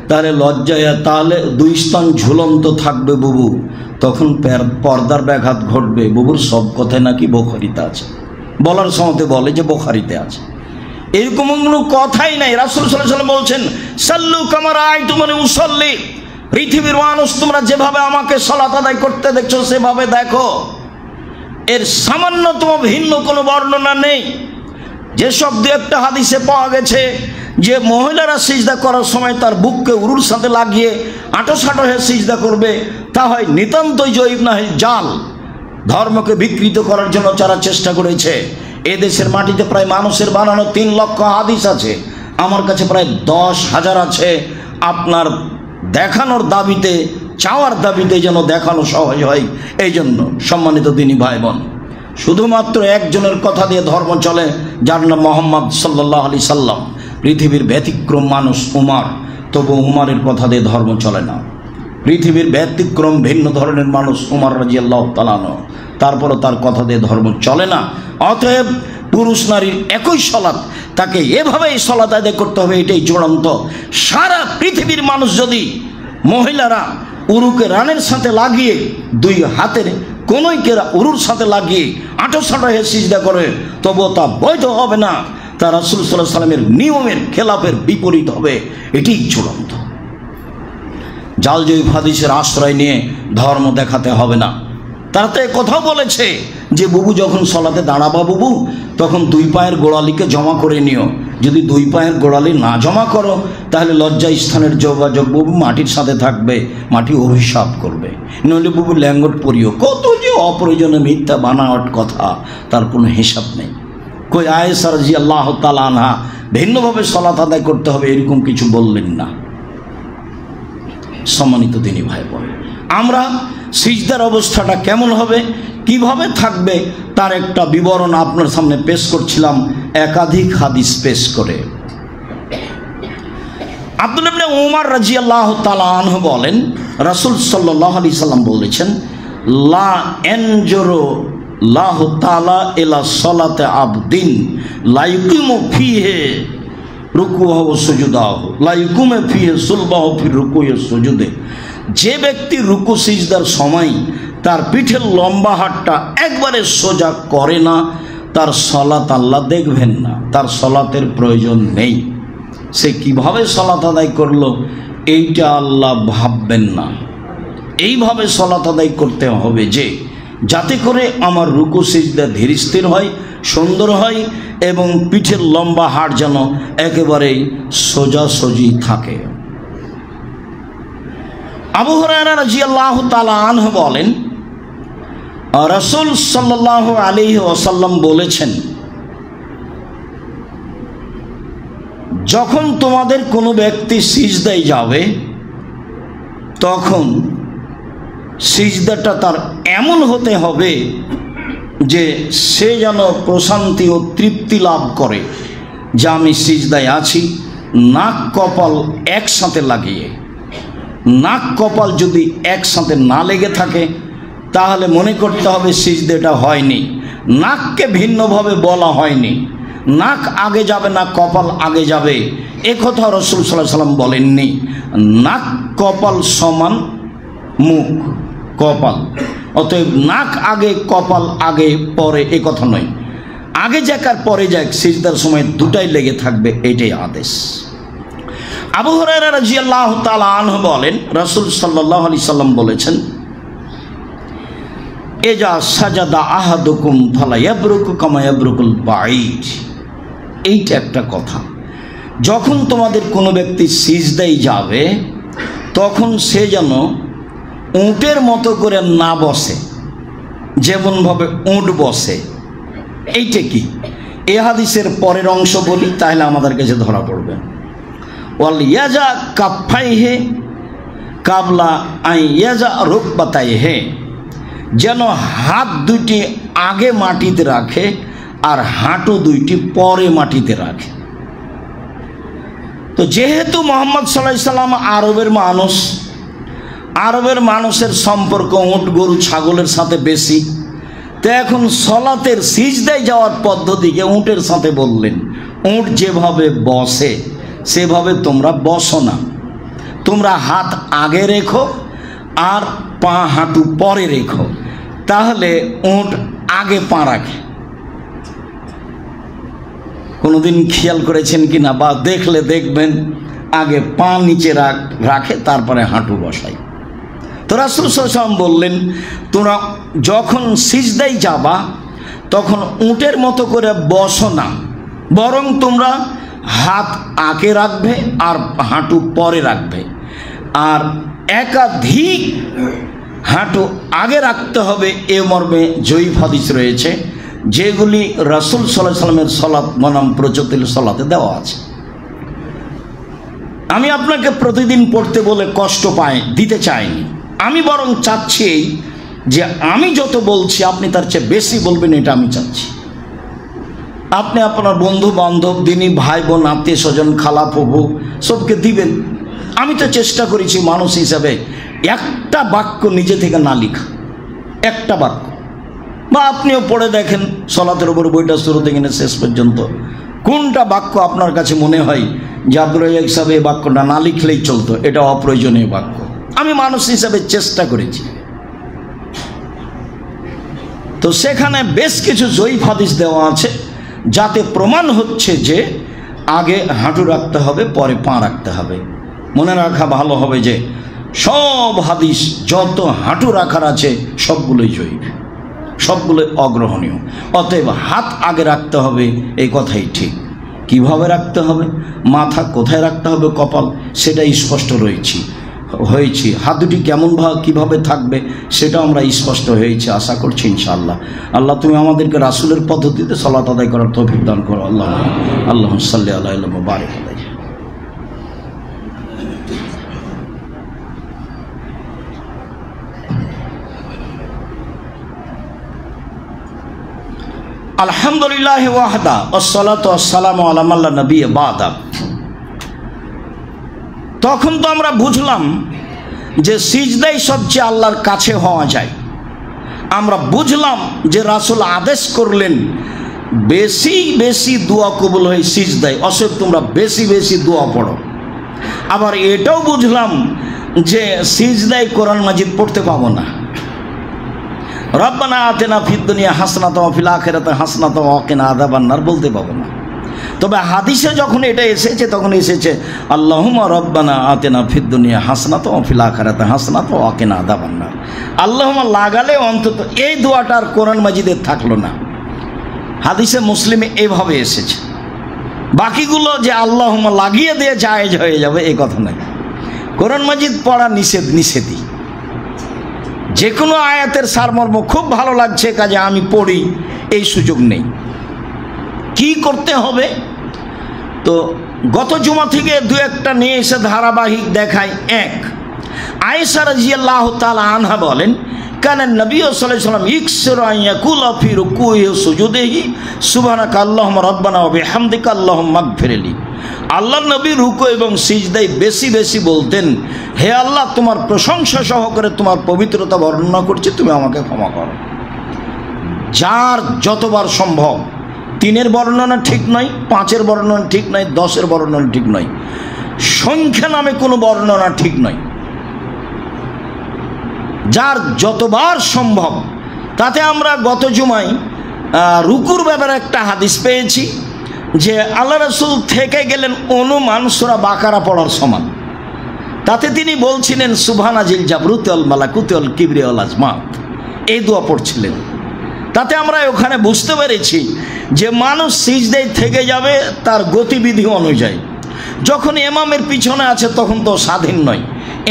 তাহলে লজ্জায় তাহলে দুই স্থান ঝুলন্ত থাকবে বুবু, তখন পর্দার ব্যাঘাত ঘটবে। বুবুর সব কথায় নাকি বুখারীতে আছে, বলার সময়তে বলে যে বুখারীতে আছে, এরকম কোনো কথাই নাই। রাসূল সাল্লাল্লাহু আলাইহি ওয়াসাল্লাম বলছেন সাল্লু কামা রাআইতুমুনি উসাল্লি, পৃথিবীর মানুষ তোমরা যেভাবে আমাকে সালাত আদায় করতে দেখছো সেভাবে দেখো। এর সামান্যতম ভিন্ন কোনো বর্ণনা নেই। যেসব দু একটা হাদিসে পাওয়া গেছে যে মহিলারা সিজদা করার সময় তার বুককে উরুর সাথে লাগিয়ে আঁটো সাঁটো হয়ে সিজদা করবে, তা হয় নিতান্তই জয়ীব, না হয় জাল। ধর্মকে বিকৃত করার জন্য যারা চেষ্টা করেছে, এ দেশের মাটিতে প্রায় মানুষের বানানো 3 লক্ষ হাদিস আছে, আমার কাছে প্রায় 10,000 আছে। আপনার দেখানোর দাবিতে, চাওয়ার দাবিতে যেন দেখানো সহজ হয়, এই জন্য সম্মানিত দিনী ভাই বোন, শুধুমাত্র একজনের কথা দিয়ে ধর্ম চলে, যার নাম মুহাম্মদ সাল্লাল্লাহু আলাইহি সাল্লাম। পৃথিবীর ব্যতিক্রম মানুষ উমর, তবু উমরের কথা দিয়ে ধর্ম চলে না। পৃথিবীর ব্যতিক্রম ভিন্ন ধরনের মানুষ উমর রাদিয়াল্লাহু তাআলা আনহু, তারপরও তার কথা দিয়ে ধর্ম চলে না। অতএব পুরুষ নারীর একই সলাৎ, তাকে এভাবেই সলাৎ আদায় করতে হবে, এটাই চূড়ান্ত। সারা পৃথিবীর মানুষ যদি মহিলারা উরুকে রানের সাথে লাগিয়ে দুই হাতের কনুইকে উরুর সাথে লাগিয়ে আঁটো সাঁটো হয়ে সিজদা করে, তবুও তা বৈধ হবে না, তা রাসূল সাল্লাল্লাহু আলাইহি সাল্লামের নিয়মের খেলাফের বিপরীত হবে, এটিই চূড়ান্ত। জাল জয়ীফ হাদিসের আশ্রয় নিয়ে ধর্ম দেখাতে হবে না। তারা তো কথাও বলেছে যে বুবু যখন সলাতে দাঁড়াবা বুবু, তখন দুই পায়ের গোড়ালিকে জমা করে নিও। যদি দুই পায়ের গোড়ালি না জমা করো, তাহলে লজ্জা স্থানের যোগাযোগ বুবু মাটির সাথে থাকবে, মাটি অভিশাপ করবে। নইলে বুবু ল্যাঙ্গট পরিও। কত যে অপ্রয়োজনে মিথ্যা বানাওয়াট কথা, তার কোনো হিসাব নেই। কই আয়েশা রাদিয়াল্লাহু তাআলা আনহা ভিন্নভাবে সলাত আদায় করতে হবে এরকম কিছু বললেন না। সম্মানিত দিনী ভাই বোন, আমরা সিজদার অবস্থাটা কেমন হবে, কিভাবে থাকবে, তার একটা বিবরণ আপনার সামনে পেশ করছিলাম একাধিক হাদিস পেশ করে। আব্দুল্লাহ ইবনে উমর রাদিয়াল্লাহু তাআলা আনহু বলেন, রাসূল সাল্লাল্লাহু আলাইহি সাল্লাম বলেছেন, লা ইয়ানজুরু লাহু তাআলা ইলা সালাতে আবদিন লা ইয়াকুমু ফিহি রুকুহু ওয়া সুজুদাহু লা ইয়াকুমু ফিহি সুলবাহু ফি রুকুই ওয়া সুজুদে। যে ব্যক্তি রুকু সিজদার সময় তার পিঠের লম্বা হাতটা একবারে সোজা করে না, তার সলাত আল্লাহ দেখবেন না, তার সলাতের প্রয়োজন নেই। সে কিভাবে সলাত আদায় করলো এইটা আল্লাহ ভাববেন না। এইভাবে সলাত আদায় করতে হবে যে যাতে করে আমার রুকু সিজদা ধীর স্থির হয়, সুন্দর হয়, এবং পিঠের লম্বা হাড় যেন একেবারেই সোজাসুজি থাকে। আবু হুরায়রা রাদিয়াল্লাহু তাআলা আনহু বলেন, রাসূল সাল্লাল্লাহু আলাইহি ওয়াসাল্লাম বলেছেন, যখন তোমাদের কোনো ব্যক্তি সিজদায় যাবে, তখন সিজদাটা তার এমন হতে হবে যে সে যেন প্রশান্তি ও তৃপ্তি লাভ করে যে আমি সিজদায় আছি। নাক কপাল একসাথে লাগিয়ে, নাক কপাল যদি একসাথে না লেগে থাকে তাহলে মনে করতে হবে সিজদাটা হয়নি। নাককে ভিন্নভাবে বলা হয়নি, নাক আগে যাবে না কপাল আগে যাবে, এ কথা রাসূল সাল্লাল্লাহু আলাইহি সাল্লাম বলেননি। নাক কপাল সমান মুখ কপাল, অতএব নাক আগে কপাল আগে পরে এ কথা নয়, আগে যাক আর পরে যাক সিজদার সময় দুটাই লেগে থাকবে, এটাই আদেশ। আবু হুরায়রা রাদিয়াল্লাহু তাআলা আনহু বলেন, রাসূল সাল্লাল্লাহু আলাইহি সাল্লাম বলেছেন, এজা সাজাদা আহাদুকুম ফালা ইয়াবরুকু কামা ইয়াবরুকুল বাঈদ। এইটা একটা কথা, যখন তোমাদের কোনো ব্যক্তি সিজদায় যাবে তখন সে যেন উটের মতো করে না বসে, যেমনভাবে উট বসে। এইটা কি? এ হাদিসের পরের অংশ বলি, তাহলে আমাদের কাছে ধরা পড়বে। ওয়াল ইয়াজা কাফাইহে কাবলা আই ইয়াজা রুকবাতাইহে, যেন হাত দুটি আগে মাটিতে রাখে আর হাঁটু দুইটি পরে মাটিতে রাখে। তো যেহেতু মুহাম্মদ সাল্লাল্লাহু আলাইহি সাল্লাম আরবের মানুষ, আরবের মানুষের সম্পর্ক উট গরু ছাগলের সাথে বেশি, তো এখন সলাতের সিজদায় যাওয়ার পদ্ধতিকে উটের সাথে বললেন, উট যেভাবে বসে সেভাবে তোমরা বসো না, তোমরা হাত আগে রেখো আর পা হাঁটু পরে রেখো, তাহলে উট আগে পা রাখে। কোনোদিন খেয়াল করেছেন কি না, বা দেখলে দেখবেন আগে পা নিচে রাখে তারপরে হাঁটু বসায়। তো রাসূল সাল্লাল্লাহু আলাইহি ওয়াসাল্লাম বললেন, তোমরা যখন সিজদায় যাবা তখন উটের মতো করে বসো না, বরং তোমরা হাত আগে রাখবে আর হাঁটু পরে রাখবে। আর একাধিক হাঁটু আগে রাখতে হবে এ মর্মে জয়ীফ হাদিস রয়েছে, যেগুলি রাসূল সাল্লাল্লাহু আলাইহি ওয়াসাল্লামের সালাত বনাম প্রচলিত সালাতে দেওয়া আছে। আমি আপনাকে প্রতিদিন পড়তে বলে কষ্ট দিতে চাইনি, আমি বরং চাচ্ছি যে আমি যত বলছি আপনি তার চেয়ে বেশি বলবেন, এটা আমি চাচ্ছি। আপনি আপনার বন্ধু বান্ধব, দিনী ভাই বোন, আত্মীয় স্বজন, খালা ফুফু সবকে দিবেন। আমি তো চেষ্টা করেছি মানুষ হিসাবে একটা বাক্য নিজে থেকে না লিখা, একটা বাক্য, বা আপনিও পড়ে দেখেন সলাতের উপর বইটা শুরু থেকে শেষ পর্যন্ত কোনটা বাক্য আপনার কাছে মনে হয় যে আব্দুর রাজ্জাক সাহেব এই বাক্যটা না লিখলেই চলতো, এটা অপ্রয়োজনীয় বাক্য। আমি মানুষ হিসাবে চেষ্টা করেছি। তো সেখানে বেশ কিছু জয়ীফ হাদিস দেওয়া আছে, যাতে প্রমাণ হচ্ছে যে আগে হাঁটু রাখতে হবে পরে পা রাখতে হবে। মনে রাখা ভালো হবে যে সব হাদিস যত হাঁটু রাখার আছে সবগুলোই জয়ীফ, সবগুলোই অগ্রহণীয়। অতএব হাত আগে রাখতে হবে এই কথাই ঠিক। কিভাবে রাখতে হবে, মাথা কোথায় রাখতে হবে, কপাল, সেটাই স্পষ্ট হয়েছি। হাত দুটি কিভাবে থাকবে সেটা আমরা স্পষ্ট হয়েছে, আশা করছি ইনশাআল্লাহ। আল্লাহ তুমি আমাদেরকে রাসূলের পদ্ধতিতে সালাত আদায় করার তৌফিক দান করো। আল্লাহুম্মা সাল্লি আলা ওয়া বারিক আলাইহি। আলহামদুলিল্লাহ ওয়াহদা ওয়াসসালাতু ওয়াসসালামু আলা মান লা নাবিয়্যা বা'দা। তখন তো আমরা বুঝলাম যে সিজদাই সবচেয়ে আল্লাহর কাছে হওয়া যায়। আমরা বুঝলাম যে রাসূল আদেশ করলেন বেশি বেশি দোয়া কবুল হয় সিজদায়, অতএব তোমরা বেশি বেশি দোয়া পড়ো। আবার এটাও বুঝলাম যে সিজদায় কোরআন মাজিদ পড়তে পাবো না। রব্বানা আতিনা ফিদ দুনিয়া হাসানাতাও ওয়া ফিল আখিরাতি হাসানাতাও ওয়া কিনা আযাবান নার বলতে পাবো না। তবে হাদিসে যখন এটা এসেছে তখন এসেছে আল্লাহুম্মা রব্বানা আতিনা ফিদ দুনিয়া হাসানাতাও ওয়া ফিল আখিরাতি হাসানাতাও ওয়া কিনা আযাবান নার। আল্লাহুম্মা লাগালে অন্তত এই দোয়াটা আর কোরআন মাজিদে থাকলো না, হাদিসে মুসলিমে এইভাবে এসেছে। বাকিগুলো যে আল্লাহুম্মা লাগিয়ে দিয়ে জায়েজ হয়ে যাবে এই কথা নয়। কোরআন মাজিদ পড়া নিষেধই। যে কোনো আয়াতের সারমর্ম খুব ভালো লাগছে কাজে আমি পড়ি, এই সুযোগ নেই। কি করতে হবে? তো গত জুমা থেকে দু একটা নিয়ে এসে ধারাবাহিক দেখায়। এক, আয়েশা রাদিয়াল্লাহু তাআলা আনহা বলেন, কানা নবী সাল্লাল্লাহু আলাইহি ওয়াসাল্লাম ইকসিরু আন ইয়াকুলা ফি রুকুইহি ওয়া সুজুদিহি সুবহানাকা আল্লাহুম্মা রাব্বানা ওয়া বিহামদিকা আল্লাহুম্মা আগফিরলি। আল্লাহর নবী রুকু এবং সিজদায় বেশি বেশি বলতেন, হে আল্লাহ তোমার প্রশংসা সহকারে তোমার পবিত্রতা বর্ণনা করছি, তুমি আমাকে ক্ষমা করো। যার যতবার সম্ভব, 3-এর বর্ণনা ঠিক নয়, 5-এর বর্ণনা ঠিক নয়, 10-এর বর্ণনা ঠিক নয়, সংখ্যা নামে কোনো বর্ণনা ঠিক নয়। যার যতবার সম্ভব। তাতে আমরা গত জুমায় রুকুর ব্যাপারে একটা হাদিস পেয়েছি যে আল্লাহ রাসূল থেকে গেলেন অনুমান সূরা বাকারা পড়ার সমান। তাতে তিনি বলছিলেন সুবহানা জিল জাবরুতি ওয়াল মালাকুতি ওয়াল কিবরিয়া ওয়াল আজমাত, এই দোয়া পড়ছিলেন। তাতে আমরা ওখানে বুঝতে পেরেছি যে মানুষ সিজদায় থেকে যাবে তার গতিবিধি অনুযায়ী। যখন ইমামের পিছনে আছে তখন তো স্বাধীন নয়,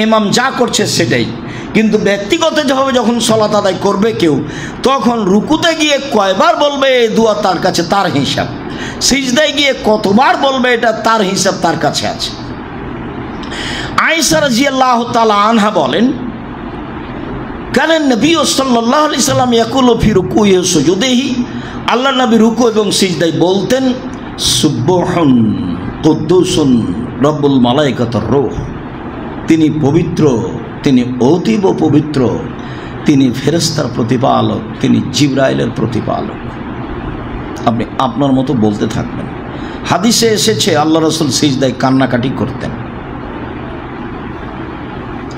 ইমাম যা করছে সেটাই। কিন্তু ব্যক্তিগতভাবে যখন সালাত আদায় করবে কেউ, তখন রুকুতে গিয়ে কয়বার বলবে এই দোয়া তার কাছে তার হিসাব, সিজদায় গিয়ে কতবার বলবে এটা তার হিসাব তার কাছে আছে। আয়েশা রাদিয়াল্লাহু তাআলা আনহা বলেন, কানা নবী সাল্লাল্লাহু আলাইহি সাল্লাম ইয়াকুলু ফি রুকুইহি ওয়া সুজুদিহি, আল্লাহ নবী রুকু এবং সিজদায় বলতেন সুবহান কুদ্দুসুন রব্বুল মালাইকাতুর রূহ, তিনি পবিত্র, তিনি অতীব পবিত্র, তিনি ফেরেশতার প্রতিপালক, তিনি জিবরাইলের প্রতিপালক। আপনি আপনার মতো বলতে থাকবেন। হাদিসে এসেছে আল্লাহ রাসূল সিজদায় কান্নাকাটি করতেন।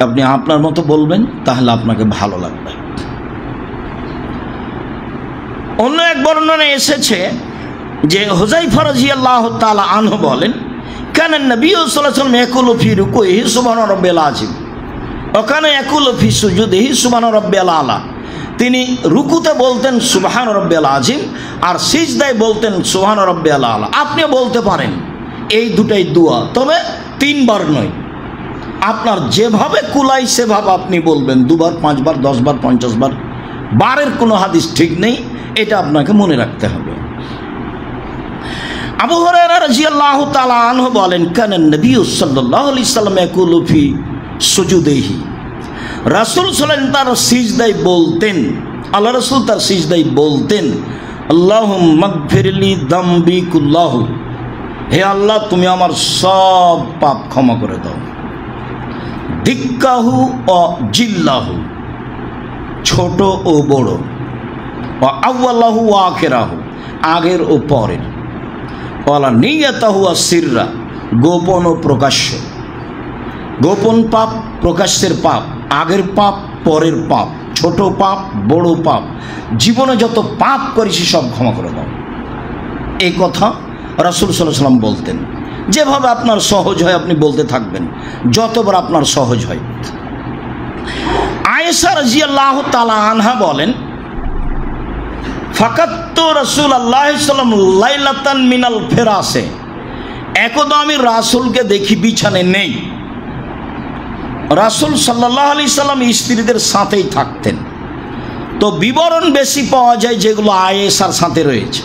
আপনি আপনার মতো বলবেন, তাহলে আপনাকে ভালো লাগবে। অন্য এক বর্ণনায় এসেছে যে হুযায়ফা রাদিয়াল্লাহু তাআলা আনহু বলেন, কানা নবী সাল্লাল্লাহু আলাইহি ওয়াসাল্লাম ইয়াকুলু ফি রুকুইহি সুবহান রাব্বিয়াল আযীম ওয়া কানা ইয়াকুলু ফি সুজুদিহি সুবহান রাব্বিয়াল আলা। তিনি রুকুতে বলতেন সুবহান রাব্বিয়াল আযীম, আর সিজদায় বলতেন সুবহান রাব্বিয়াল আলা। আপনি বলতে পারেন এই দুটাই দোয়া, তবে 3 বার নয়। আপনার যেভাবে কুলাই সেভাবে আপনি বলবেন, 2 বার, 5 বার, 10 বার, 50 বার। বারের কোনো হাদিস ঠিক নেই, এটা আপনাকে মনে রাখতে হবে। আবু হুরায়রা রাদিয়াল্লাহু তাআলা আনহু বলেন, কানা নবী সাল্লাল্লাহু আলাইহি ওয়াসাল্লাম ইয়াকুলু ফি সুজুদিহি, রাসূল সাল্লাল্লাহু তার সিজদায় বলতেন, আল্লাহ রাসূল তার সিজদায় বলতেন, আল্লাহুম্মা গফিরলি যামবি কুল্লাহু, হে আল্লাহ তুমি আমার সব পাপ ক্ষমা করে দাও। দিক্কাহু ও জিল্লাহু, ছোট ও বড়, ও আউয়ালাহু ও আখিরাহু, আগের ও পরের, ওয়ালা নিয়াতাহু ও সিররা, গোপন ও প্রকাশ্য। গোপন পাপ, প্রকাশ্যের পাপ, আগের পাপ, পরের পাপ, ছোট পাপ, বড় পাপ, জীবনে যত পাপ করেছি সব ক্ষমা করে দাও। এই কথা রাসূল সাল্লাল্লাহু আলাইহি ওয়াসাল্লাম বলতেন। যেভাবে আপনার সহজ হয় আপনি বলতে থাকবেন, যতবার আপনার সহজ হয়। আয়েশা রাদিয়াল্লাহু তাআলা আনহা বলেন, ফাকাত্তু রাসূলুল্লাহ সাল্লাল্লাহু আলাইহি ওয়াসাল্লাম লাইলাতান মিনাল ফিরাসে, একদা আমি রাসূলকে দেখি বিছানে নেই। রাসূল সাল্লাল্লাহু আলাইহি ওয়াসাল্লাম স্ত্রীদের সাথেই থাকতেন। তো বিবরণ বেশি পাওয়া যায় যেগুলো আয়েশার সাথে রয়েছে।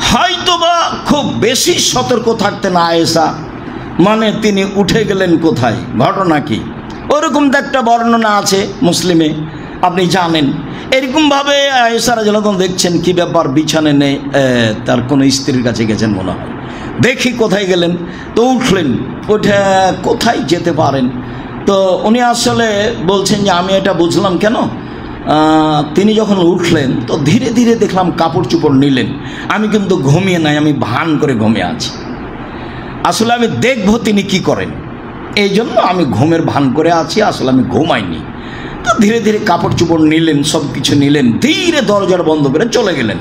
হয়তোবা খুব বেশি সতর্ক থাকতেন আয়েশা, মানে তিনি উঠে গেলেন কোথায়, ঘটনা কি, ওরকম তো একটা বর্ণনা আছে মুসলিমে, আপনি জানেন। এরকমভাবে আয়েশা রাদিয়াল্লাহু আনহা দেখছেন কি ব্যাপার, বিছানে নেই, তার কোনো স্ত্রীর কাছে গেছেন মনে হয়, দেখি কোথায় গেলেন। তো উঠলেন, উঠে কোথায় যেতে পারেন। তো উনি আসলে বলছেন যে আমি এটা বুঝলাম কেন, তিনি যখন উঠলেন তো ধীরে ধীরে দেখলাম কাপড় চোপড় নিলেন। আমি কিন্তু ঘুমিয়ে নাই, আমি ভান করে ঘুমিয়ে আছি। আসলে আমি দেখবো তিনি কি করেন, এই জন্য আমি ঘুমের ভান করে আছি, আসলে আমি ঘুমাইনি। তো ধীরে ধীরে কাপড় চোপড় নিলেন, সব কিছু নিলেন, ধীরে দরজার বন্ধ করে চলে গেলেন।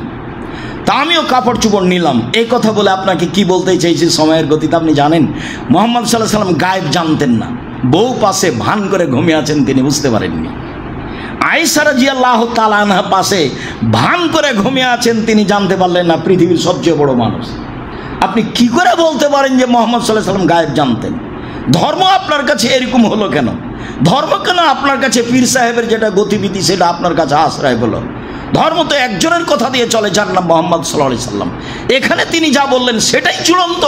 তা আমিও কাপড় চোপড় নিলাম। এই কথা বলে আপনাকে কি বলতে চাইছি, সময়ের গতিতে আপনি জানেন মুহাম্মদ সাল্লাল্লাহু আলাইহি ওয়াসাল্লাম গায়েব জানতেন না। বউ পাশে ভান করে ঘুমিয়ে আছেন, তিনি বুঝতে পারেননি। আয়েশা রাদিয়াল্লাহু তাআলা আনহা পাশে ভান করে ঘুমিয়ে আছেন, তিনি জানতে পারলেন না, পৃথিবীর সবচেয়ে বড় মানুষ। আপনি কি করে বলতে পারেন যে মুহাম্মদ সাল্লাল্লাহু আলাইহি ওয়াসাল্লাম গায়েব জানতেন? ধর্ম আপনার কাছে এরকম হলো কেন? ধর্ম কেন আপনার কাছে পীর সাহেবের যেটা গতিবিধি সেটা আপনার কাছে আশ্রয় হলো? ধর্ম তো একজনের কথা দিয়ে চলে, যার নাম মুহাম্মদ সাল্লাল্লাহু আলাইহি ওয়াসাল্লাম। এখানে তিনি যা বললেন সেটাই চূড়ান্ত।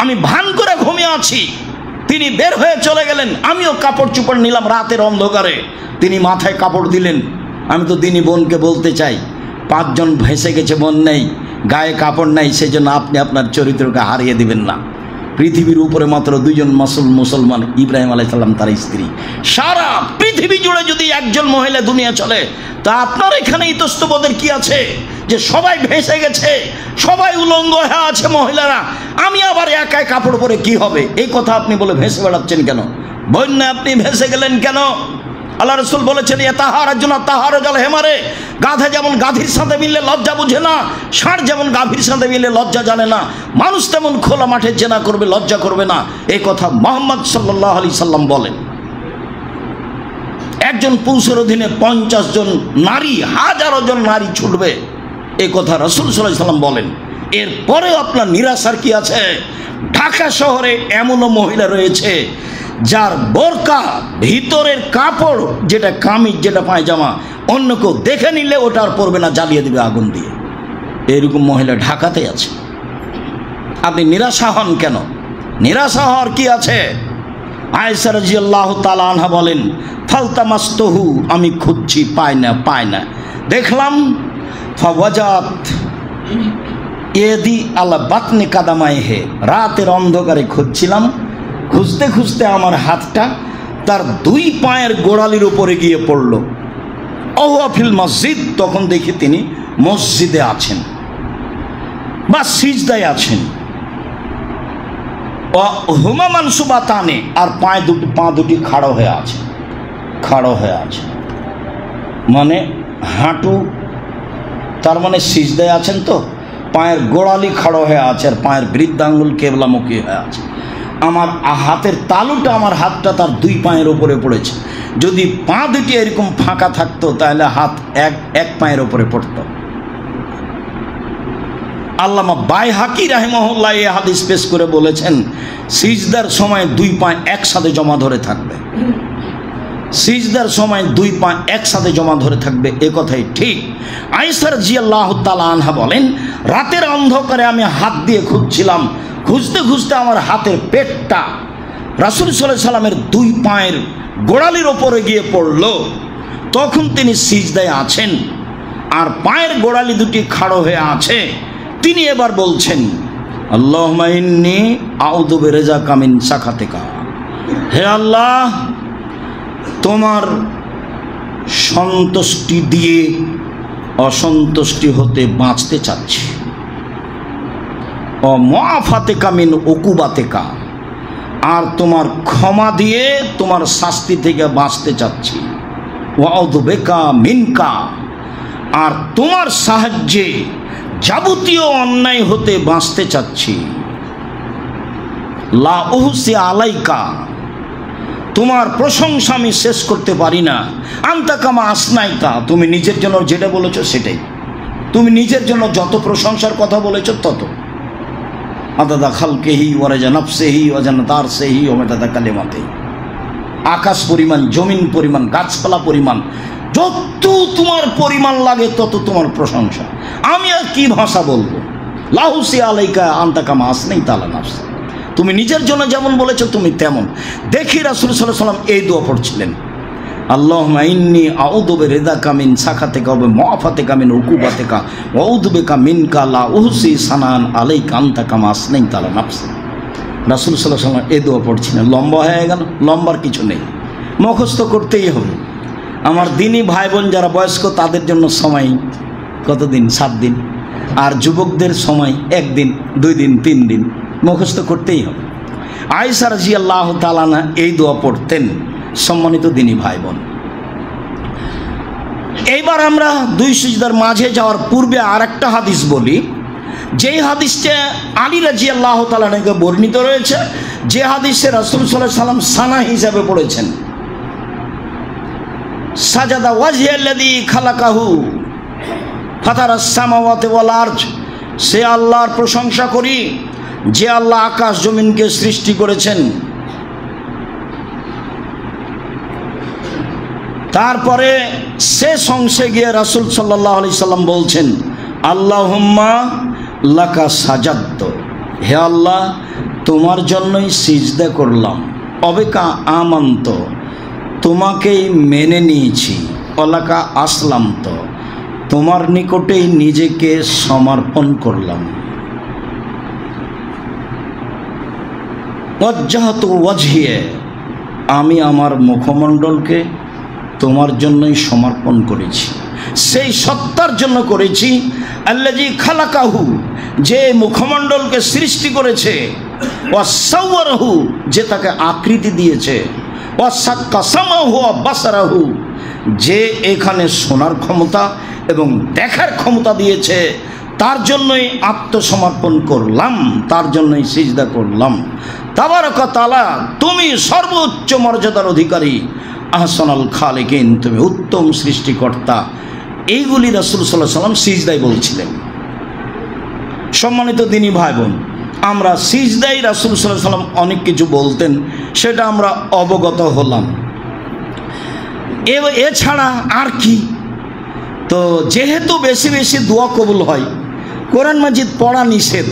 আমি ভান করে ঘুমিয়ে আছি, তিনি বের হয়ে চলে গেলেন, আমিও কাপড় চোপড় নিলাম রাতের অন্ধকারে। তিনি মাথায় কাপড় দিলেন। আমি তো দিনী বোনকে বলতে চাই, 5 জন ভেসে গেছে, বোন নেই, গায়ে কাপড় নেই, সেই জন্য আপনি আপনার চরিত্রকে হারিয়ে দিবেন না। পৃথিবীর উপরে মাত্র 2 জন মুসলমান, ইব্রাহিম আলাইহিস সালাম তার স্ত্রী। সারা পৃথিবী জুড়ে যদি একজন মহিলা দুনিয়া চলে, তা আপনার এখানে ইতস্তবোধের কি আছে যে সবাই ভেসে গেছে, সবাই উলঙ্গ হয়ে আছে মহিলারা, আমি আবার একাই কাপড় পরে কি হবে? এই কথা আপনি বলে ভেসে বেড়াচ্ছেন কেন? বন্যা আপনি ভেসে গেলেন কেন? আল্লাহ রাসূল বলেছেন, হেমারে, গাধা যেমন গাভীর সাথে মিললে লজ্জা বুঝে না, ষাঁড় যেমন গাভীর সাথে মিললে লজ্জা জানে না, মানুষ তেমন খোলা মাঠে জেনা করবে, লজ্জা করবে না। এই কথা মুহাম্মদ সাল্লাল্লাহু আলাইহি সাল্লাম বলেন। একজন পুরুষের অধীনে 50 জন নারী, হাজারো জন নারী ছুটবে, এই কথা রাসূল সাল্লাল্লাহু আলাইহি সাল্লাম বলেন। এরপরে আপনার নিরাশার কি আছে? ঢাকা শহরে এমনও মহিলা রয়েছে যার বোরকা, ভিতরের কাপড়, যেটা কামিজ, যেটা পায়জামা, অন্য কেউ দেখে নিলে ওটা আর পরবে না, জ্বালিয়ে দেবে আগুন দিয়ে। এরকম মহিলা ঢাকাতে আছে। আপনি নিরাশা হন কেন? নিরাশা হওয়ার কি আছে? আয়েশা রাদিয়াল্লাহু তাআলা আনহা বলেন, ফালতামাসতুহু, আমি খুঁজছি, পাই না। দেখলাম ফাওয়াজাত, এদি আলা বাতনে কাদামায় হে, রাতের অন্ধকারে খুঁজছিলাম, খুঁজতে খুঁজতে আমার হাতটা তার দুই পায়ের গোড়ালির উপরে গিয়ে পড়ল। অহুয়াফিল মসজিদ, তখন দেখি তিনি মসজিদে আছেন বা সিজদায় আছেন। হুমা মানসুবাতানে, আর পা দুটি খাড়ো হয়ে আছে, খাড়ো হয়ে আছে মানে হাঁটু, তার মানে সিজদায় আছেন, তো পায়ের গোড়ালি খাড়ো হয়ে আছে আর পায়ের বৃদ্ধাঙ্গুল কেবলামুখী হয়ে আছে। আমার হাতের তালুটা, আমার হাতটা তার দুই পায়ের উপরে পড়েছে। যদি পা দুটি এরকম ফাঁকা থাকতো তাহলে হাত এক পায়ের উপরে পড়ত। আল্লামা বাইহাকি রাহিমাহুল্লাহ এই হাদিস পেশ করে বলেছেন, সিজদার সময় দুই পা একসাথে জমা ধরে থাকবে, সিজদার সময় দুই পা একসাথে জমা ধরে থাকবে, এ কথাই ঠিক। আয়েশা রাদিয়াল্লাহু তাআলা আনহা বলেন, রাতের অন্ধকারে আমি হাত দিয়ে খুঁজছিলাম, খুঁজতে খুঁজতে আমার হাতের পেটটা রাসূল সাল্লাল্লাহু আলাইহি সাল্লামের দুই পায়ের গোড়ালির ওপরে গিয়ে পড়ল। তখন তিনি সিজদায় আছেন আর পায়ের গোড়ালি দুটি খাড়ো হয়ে আছে। তিনি এবার বলছেন, আল্লাহুম্মা ইন্নী আউযু বিরিজাকা মিন সাখাতিকা, হে আল্লাহ, তোমার সন্তুষ্টি দিয়ে অসন্তুষ্টি হতে বাঁচতে চাচ্ছি। ও মুআফাতিকা মিন উকুবাতিকা, আর তোমার ক্ষমা দিয়ে তোমার শাস্তি থেকে বাঁচতে চাচ্ছি। ওয়া আউযু বিকা মিনকা, আর তোমার সাহায্যে যাবতীয় অন্যায় হতে বাঁচতে চাচ্ছি। লা উহসি আলাইকা, তোমার প্রশংসা আমি শেষ করতে পারি না। আনতা কামা আসনাইতা, তুমি নিজের জন্য যেটা বলেছো সেটাই, তুমি নিজের জন্য যত প্রশংসার কথা বলেছো তত। আদাদা খালকেহি ওয়ারাজা নাফসেহি ওয়াজানাত আরশেহি ওয়া মাদাদা কালিমাতিহি, আকাশ পরিমাণ, জমিন পরিমাণ, গাছপালা পরিমাণ, যত তোমার পরিমাণ লাগে তত তোমার প্রশংসা। আমি আর কি ভাষা বলবো? লাহুসি আলাইকা আনতা কামা আসনাইতা আলা নাফসি, তুমি নিজের জন্য যেমন বলেছো তুমি তেমন। দেখি রাসূল সাল্লাল্লাহু আলাইহি সাল্লাম এই দোয়া পড়ছিলেন, আল্লাহুম্মা ইন্নী আউযু বিরিদাকা মিন সাখাতিকা ওয়া মুআফাতিকা মিন উকুবাতিকা ওয়া আউযু বিকা মিনকা লা উহসি সানান আলাইকা আনতা কামা আসনাইতা আলা নাফসি। রাসূল সাল্লাল্লাহু আলাইহি সাল্লাম এই দোয়া পড়ছিলেন। লম্বা হয়ে গেল, লম্বার কিছু নেই, মুখস্থ করতেই হবে। আমার দিনী ভাই বোন যারা বয়স্ক তাদের জন্য সময় কতদিন? 7 দিন। আর যুবকদের সময় 1 দিন, 2 দিন, 3 দিন, মুখস্থ করতেই হবে। আয়েশা রাদিয়াল্লাহু তাআলা আনহা এই দোয়া পড়তেন। সম্মানিত দিনী ভাই বোন, এইবার আমরা দুই সিজদার মাঝে যাওয়ার পূর্বে আরেকটা হাদিস বলি, যেই হাদিসটা আলী রাদিয়াল্লাহু তাআলা আনহু বর্ণিত রয়েছে, যে হাদিসে রাসূল সাল্লাল্লাহু আলাইহি সাল্লাম সানা হিসাবে পড়েছেন, সাজাদা ওয়াজহিয়াল্লাযী খালাকাহু ফাতারাস সামাওয়াতি ওয়াল আরজ, সে আল্লাহর প্রশংসা করি যে আল্লাহ আকাশ জমিনকে সৃষ্টি করেছেন। তারপরে শেষ অংশে গিয়ে রাসূল সাল্লাল্লাহু আলাইহি সাল্লাম বলছেন, আল্লাহুম্মা লাকা সাজাদতু, হে আল্লাহ, তোমার জন্যই সিজদা করলাম। অবেকা আমান্ত, তোমাকেই মেনে নিয়েছি। অলাকা আসলাম, তো তোমার নিকটেই নিজেকে সমর্পণ করলাম। ওয়াজ্জাহতু ওয়াজহিয়া, আমি আমার মুখমণ্ডলকে তোমার জন্যই সমর্পণ করেছি। সেই সত্তার জন্য করেছি, আল্লাযী খালাকাহু, যে মুখমণ্ডলকে সৃষ্টি করেছে, ওয়া সাওয়ারাহু, যে তাকে আকৃতি দিয়েছে, ওয়া সাক্কা সামাহু ওয়া বাসারাহু, যে এখানে শোনার ক্ষমতা এবং দেখার ক্ষমতা দিয়েছে, তার জন্যই আত্মসমর্পণ করলাম, তার জন্যই সিজদা করলাম। তাবারাকা তাআলা, তুমি সর্বোচ্চ মর্যাদার অধিকারী, আহসানুল খালিকিন, তুমি উত্তম সৃষ্টিকর্তা। এইগুলি রাসূল সাল্লাল্লাহু আলাইহি সাল্লাম সিজদায় বলছিলেন। সম্মানিত দিনী ভাই বোন, আমরা সিজদায় রাসূল সাল্লাল্লাহু আলাইহি সাল্লাম অনেক কিছু বলতেন, সেটা আমরা অবগত হলাম। এছাড়া আর কি? তো যেহেতু বেশি বেশি দোয়া কবুল হয়, কোরআন মাজিদ পড়া নিষেধ,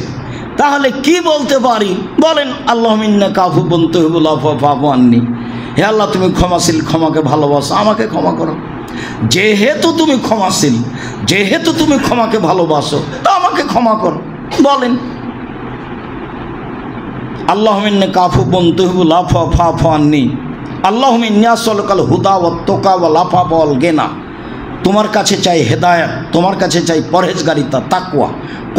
তাহলে কি বলতে পারি? বলেন, আল্লাহুম্মা ইন্নাকা আফুউন তুহিব্বুল আফওয়া ফা'ফু আন্নী, হে আল্লাহ, তুমি ক্ষমাশীল, ক্ষমাকে ভালোবাসো, আমাকে ক্ষমা করো। যেহেতু তুমি ক্ষমাশীল, যেহেতু তুমি ক্ষমাকে ভালোবাসো, তো আমাকে ক্ষমা করো। বলেন আল্লাহুম্মা ইন্নাকা আফুউন তুহিব্বুল আফওয়া ফা'ফু আন্নী, আল্লাহুম্মা ইন্নী আস'আলুকাল হুদা ওয়াত তুকা ওয়াল আফাফা ওয়াল গিনা। তোমার কাছে চাই হেদায়েত, তোমার কাছে চাই পরহেজগারিতা, তাকওয়া।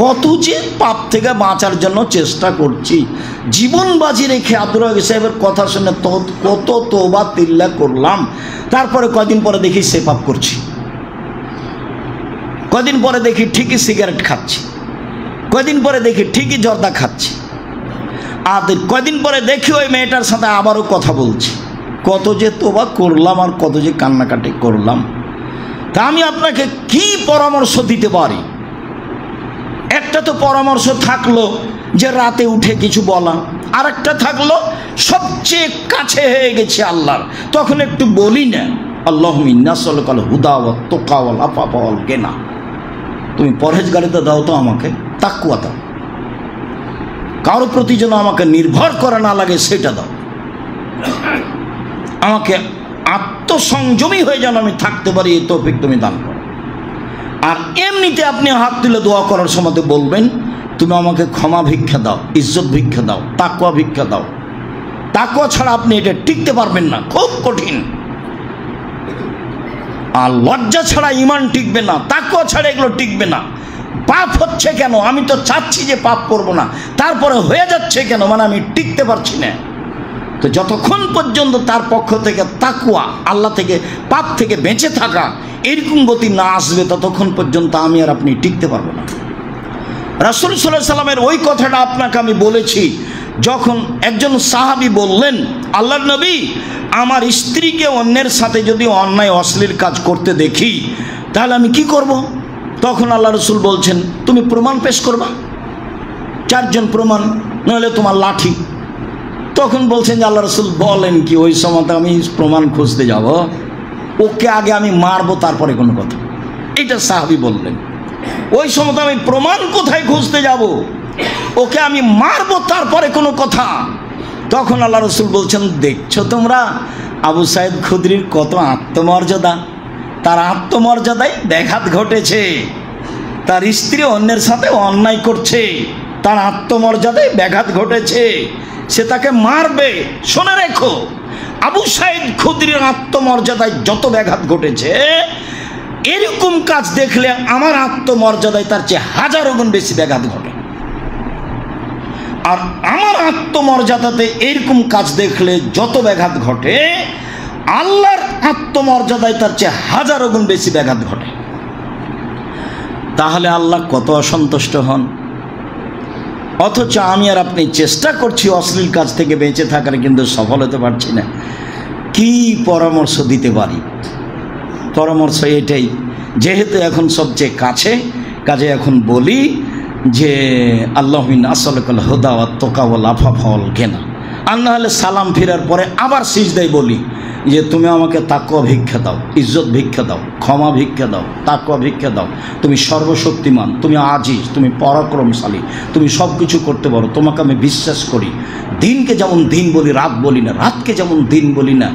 কত যে পাপ থেকে বাঁচার জন্য চেষ্টা করছি, জীবন বাজি রেখে আব্দুর রাজ্জাক সাহেবের কথা শুনে কত তওবা তিল্লা করলাম, তারপরে কয়দিন পরে দেখি সে পাপ করছি, কয়দিন পরে দেখি ঠিকই সিগারেট খাচ্ছি, কয়দিন পরে দেখি ঠিকই জর্দা খাচ্ছি, আর কয়দিন পরে দেখি ওই মেয়েটার সাথে আবারও কথা বলছি। কত যে তওবা করলাম আর কত যে কান্নাকাটি করলাম। তা আমি আপনাকে কি পরামর্শ দিতে পারি? একটা তো পরামর্শ থাকলো যে রাতে উঠে কিছু বলা, আর একটা থাকলো সবচেয়ে কাছে হয়ে গেছে আল্লাহর, তখন একটু বলি না আল্লাহুম্মা ইন্নী আস'আলুকাল হুদা ওয়াত তুকা ওয়াল আফাফা ওয়াল গিনা। তুমি পরহেজগারিতা দাও তো আমাকে, তাকওয়া দাও, কারো প্রতি যেন আমাকে নির্ভর করা না লাগে সেটা দাও, আমাকে আত্মসংযমী হয়ে যেন আমি থাকতে পারি এই তৌফিক তুমি দান করো। আর এমনিতে আপনি হাত তুলে দোয়া করার সময় বলবেন তুমি আমাকে ক্ষমা ভিক্ষা দাও, ইজ্জত ভিক্ষা দাও, তাকওয়া ভিক্ষা দাও। তাকওয়া ছাড়া আপনি এটা টিকতে পারবেন না, খুব কঠিন। আর লজ্জা ছাড়া ঈমান টিকবে না, তাকওয়া ছাড়া এগুলো টিকবে না। পাপ হচ্ছে কেন? আমি তো চাচ্ছি যে পাপ করব না, তারপরে হয়ে যাচ্ছে কেন? মানে আমি টিকতে পারছি না। তো যতক্ষণ পর্যন্ত তার পক্ষ থেকে তাকওয়া, আল্লাহ থেকে পাপ থেকে বেঁচে থাকা এরকম গতি না আসবে, ততক্ষণ পর্যন্ত আমি আর আপনি টিকতে পারবো না। রাসূল সাল্লাল্লাহু আলাইহি সাল্লামের ওই কথাটা আপনাকে আমি বলেছি, যখন একজন সাহাবী বললেন আল্লাহর নবী, আমার স্ত্রীকে অন্যের সাথে যদি অন্যায় অশ্লীল কাজ করতে দেখি তাহলে আমি কি করব? তখন আল্লাহ রসুল বলছেন তুমি প্রমাণ পেশ করবা, 4 জন প্রমাণ, নইলে তোমার লাঠি। তখন বলছেন যে আল্লাহ রসুল বলেন কি, ওই সময় আমি প্রমাণ খুঁজতে যাব? ওকে আগে আমি মারবো তারপরে কোনো কথা। এটা সাহাবী বললেন, ওই সময় আমি প্রমাণ কোথায় খুঁজতে যাব? ওকে আমি মারবো তারপরে কোনো কথা। তখন আল্লাহ রসুল বলছেন দেখছো তোমরা আবু সাঈদ খুদরির কত আত্মমর্যাদা, তার আত্মমর্যাদায় ব্যাঘাত ঘটেছে, তার স্ত্রী অন্যের সাথে অন্যায় করছে, তার আত্মমর্যাদায় ব্যাঘাত ঘটেছে, সে তাকে মারবে। শুনে রেখো, আবু সাঈদ খুদরির আত্মমর্যাদায় যত ব্যাঘাত ঘটেছে, এরকম কাজ দেখলে আমার আত্মমর্যাদায় তার চেয়ে 1000 গুণ বেশি ব্যাঘাত ঘটে। আর আমার আত্মমর্যাদাতে এরকম কাজ দেখলে যত ব্যাঘাত ঘটে, আল্লাহর আত্মমর্যাদায় তার চেয়ে 1000 গুণ বেশি ব্যাঘাত ঘটে। তাহলে আল্লাহ কত অসন্তুষ্ট হন। অথচ আমি আর আপনি চেষ্টা করছি অশ্লীল কাজ থেকে বেঁচে থাকার, কিন্তু সফল হতে পারছি না। কি পরামর্শ দিতে পারি? পরামর্শ এটাই, যেহেতু এখন সবচেয়ে কাছে, কাজে এখন বলি যে আল্লাহুম্মা ইন্নী আস'আলুকাল হুদা ওয়াত তুকা ওয়াল আফাফা ওয়াল গিনা। আর না হলে সালাম ফেরার পরে আবার সিজদায় বলি যে তুমি আমাকে তাকওয়া ভিক্ষা দাও, ইজ্জত ভিক্ষা দাও, ক্ষমা ভিক্ষা দাও, তাকওয়া ভিক্ষা দাও। তুমি সর্বশক্তিমান, তুমি আজিজ, তুমি পরাক্রমশালী, তুমি সব কিছু করতে পারো, তোমাকে আমি বিশ্বাস করি। দিনকে যেমন দিন বলি, রাত বলি না, রাতকে যেমন দিন বলি না,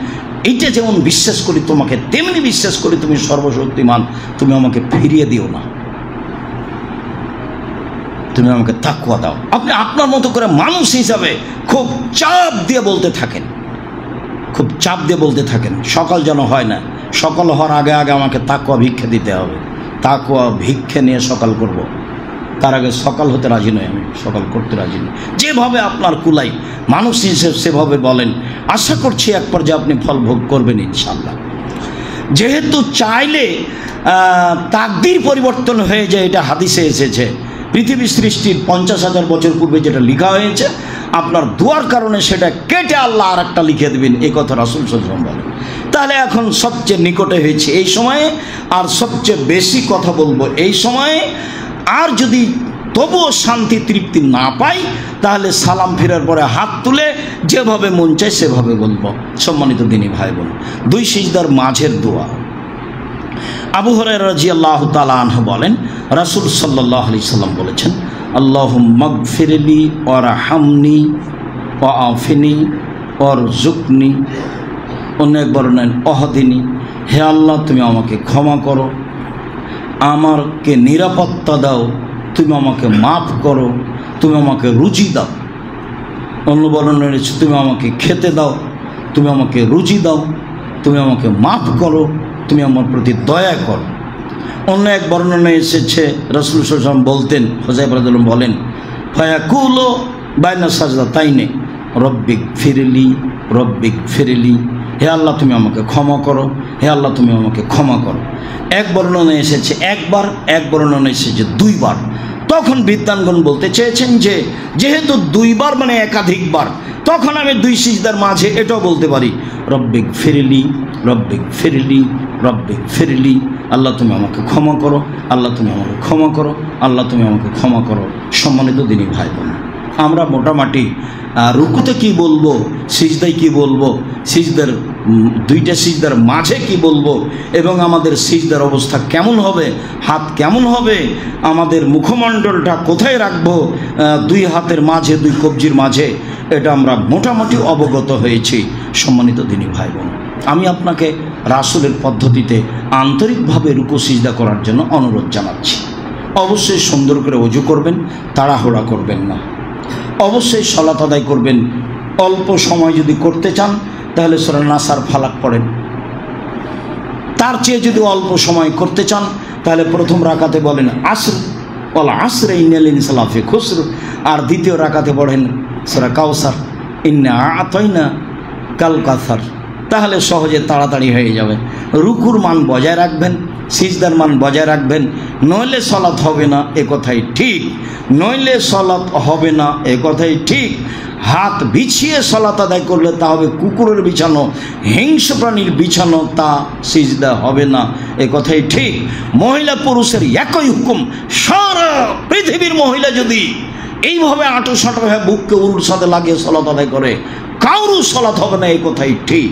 এইটা যেমন বিশ্বাস করি তোমাকে, তেমনি বিশ্বাস করি তুমি সর্বশক্তিমান। তুমি আমাকে ফিরিয়ে দিও না, তুমি আমাকে তাকওয়া দাও। আপনি আপনার মতো করে মানুষ হিসাবে খুব চাপ দিয়ে বলতে থাকেন, খুব চাপ দিয়ে বলতে থাকেন। সকাল যেন হয় না, সকাল হওয়ার আগে আগে আমাকে তাকওয়া ভিক্ষা দিতে হবে, তাকওয়া ভিক্ষা নিয়ে সকাল করব। তার আগে সকাল হতে রাজি নই, আমি সকাল করতে রাজি নই। যেভাবে আপনার কুলাই মানুষ হিসেবে সেভাবে বলেন, আশা করছি এক পর্যায়ে আপনি ফল ভোগ করবেন ইনশাআল্লাহ। যেহেতু চাইলে তাকদীর পরিবর্তন হয়ে যায়, এটা হাদিসে এসেছে। পৃথিবী সৃষ্টির 50,000 বছর পূর্বে যেটা লেখা হয়েছে, আপনার দোয়ার কারণে সেটা কেটে আল্লাহ আর একটা লিখে দেবেন, এই কথা রাসূল সাল্লাল্লাহু আলাইহি ওয়াসাল্লাম বলেন। তাহলে এখন সবচেয়ে নিকটে হয়েছে এই সময়ে, আর সবচেয়ে বেশি কথা বলবো এই সময়ে। আর যদি তবুও শান্তি তৃপ্তি না পাই, তাহলে সালাম ফেরার পরে হাত তুলে যেভাবে মন চায় সেভাবে বলবো। সম্মানিত দিনী ভাই বোন, 2 সিজদার মাঝের দোয়া। আবু হুরায়রা রাদিয়াল্লাহু তাআলা আনহু বলেন, রাসূল সাল্লাল্লাহু আলাইহি সাল্লাম বলেছেন, আল্লাহুম্মা গফিরলি ওয়ারহামনি ওয়াআফিনি ওয়ারযুকনি। অন্য একবার নেন ওয়াহদিনি, হে আল্লাহ তুমি আমাকে ক্ষমা করো, আমাকে নিরাপত্তা দাও, তুমি আমাকে মাফ করো, তুমি আমাকে রুজি দাও। অন্য বর্ণনা রয়েছে তুমি আমাকে খেতে দাও, তুমি আমাকে রুজি দাও, তুমি আমাকে মাফ করো, তুমি আমার প্রতি দয়া করো। অন্য এক বর্ণনায় এসেছে রাসূল সাল্লাল্লাহু আলাইহি ওয়াসাল্লাম বলতেন, হুযায়ফা রাদিয়াল্লাহু আনহু বলেন, ফায়াকুলু বাইনা সাজদাতাইনি রব্বিক ফিরলি রব্বিক ফিরলি, হে আল্লাহ তুমি আমাকে ক্ষমা করো, হে আল্লাহ তুমি আমাকে ক্ষমা করো। এক বর্ণনায় এসেছে একবার, এক বর্ণনায় এসেছে দুইবার। তখন বিদ্বানগণ বলতে চেয়েছেন যে যেহেতু দুইবার মানে একাধিকবার, তখন আমি দুই সিজদার মাঝে এটাও বলতে পারি রব্বিক ফিরলি রব্বিক ফিরলি রব্বিক ফিরলি, আল্লাহ তুমি আমাকে ক্ষমা করো, আল্লাহ তুমি আমাকে ক্ষমা করো, আল্লাহ তুমি আমাকে ক্ষমা করো। সম্মানিত দিনী ভাই বোন, আমরা মোটামুটি রুকুতে কি বলবো, সিজদায় কি বলবো, সিজদার দুইটা সিজদার মাঝে কি বলবো, এবং আমাদের সিজদার অবস্থা কেমন হবে, হাত কেমন হবে, আমাদের মুখমণ্ডলটা কোথায় রাখবো, দুই হাতের মাঝে, দুই কবজির মাঝে, এটা আমরা মোটামুটি অবগত হয়েছি। সম্মানিত দিনী ভাই বোন, আমি আপনাকে রাসূলের পদ্ধতিতে আন্তরিকভাবে রুকু সিজদা করার জন্য অনুরোধ জানাচ্ছি। অবশ্যই সুন্দর করে ওযু করবেন, তাড়াহুড়া করবেন না। অবশ্যই সালাত আদায় করবেন। অল্প সময় যদি করতে চান তাহলে সূরা নাস আর ফালাক পড়েন। তার চেয়ে যদি অল্প সময় করতে চান তাহলে প্রথম রাকাতে বলেন আসর ওয়াল আসর ইন্নাল ইনসানা লাফি খুসর, আর দ্বিতীয় রাকাতে পড়েন সূরা কাউসার ইন্না আতাইনা কাল কাউসার। তাহলে সহজে তাড়াতাড়ি হয়ে যাবে। রুকুর মান বজায় রাখবেন, সিজদার মান বজায় রাখবেন, নইলে সালাত হবে না এ কথাই ঠিক, নইলে সালাত হবে না এ কথাই ঠিক। হাত বিছিয়ে সালাত আদায় করলে তা হবে কুকুরের বিছানো, হিংস্র প্রাণীর বিছানো, তা সিজদা হবে না এ কথাই ঠিক। মহিলা পুরুষের একই হুকুম। সারা পৃথিবীর মহিলা যদি এইভাবে আঁটো সাঁটো হয়ে বুককে উরুর সাথে লাগিয়ে সালাত আদায় করে, কারোর সালাত হবে না এ কথাই ঠিক।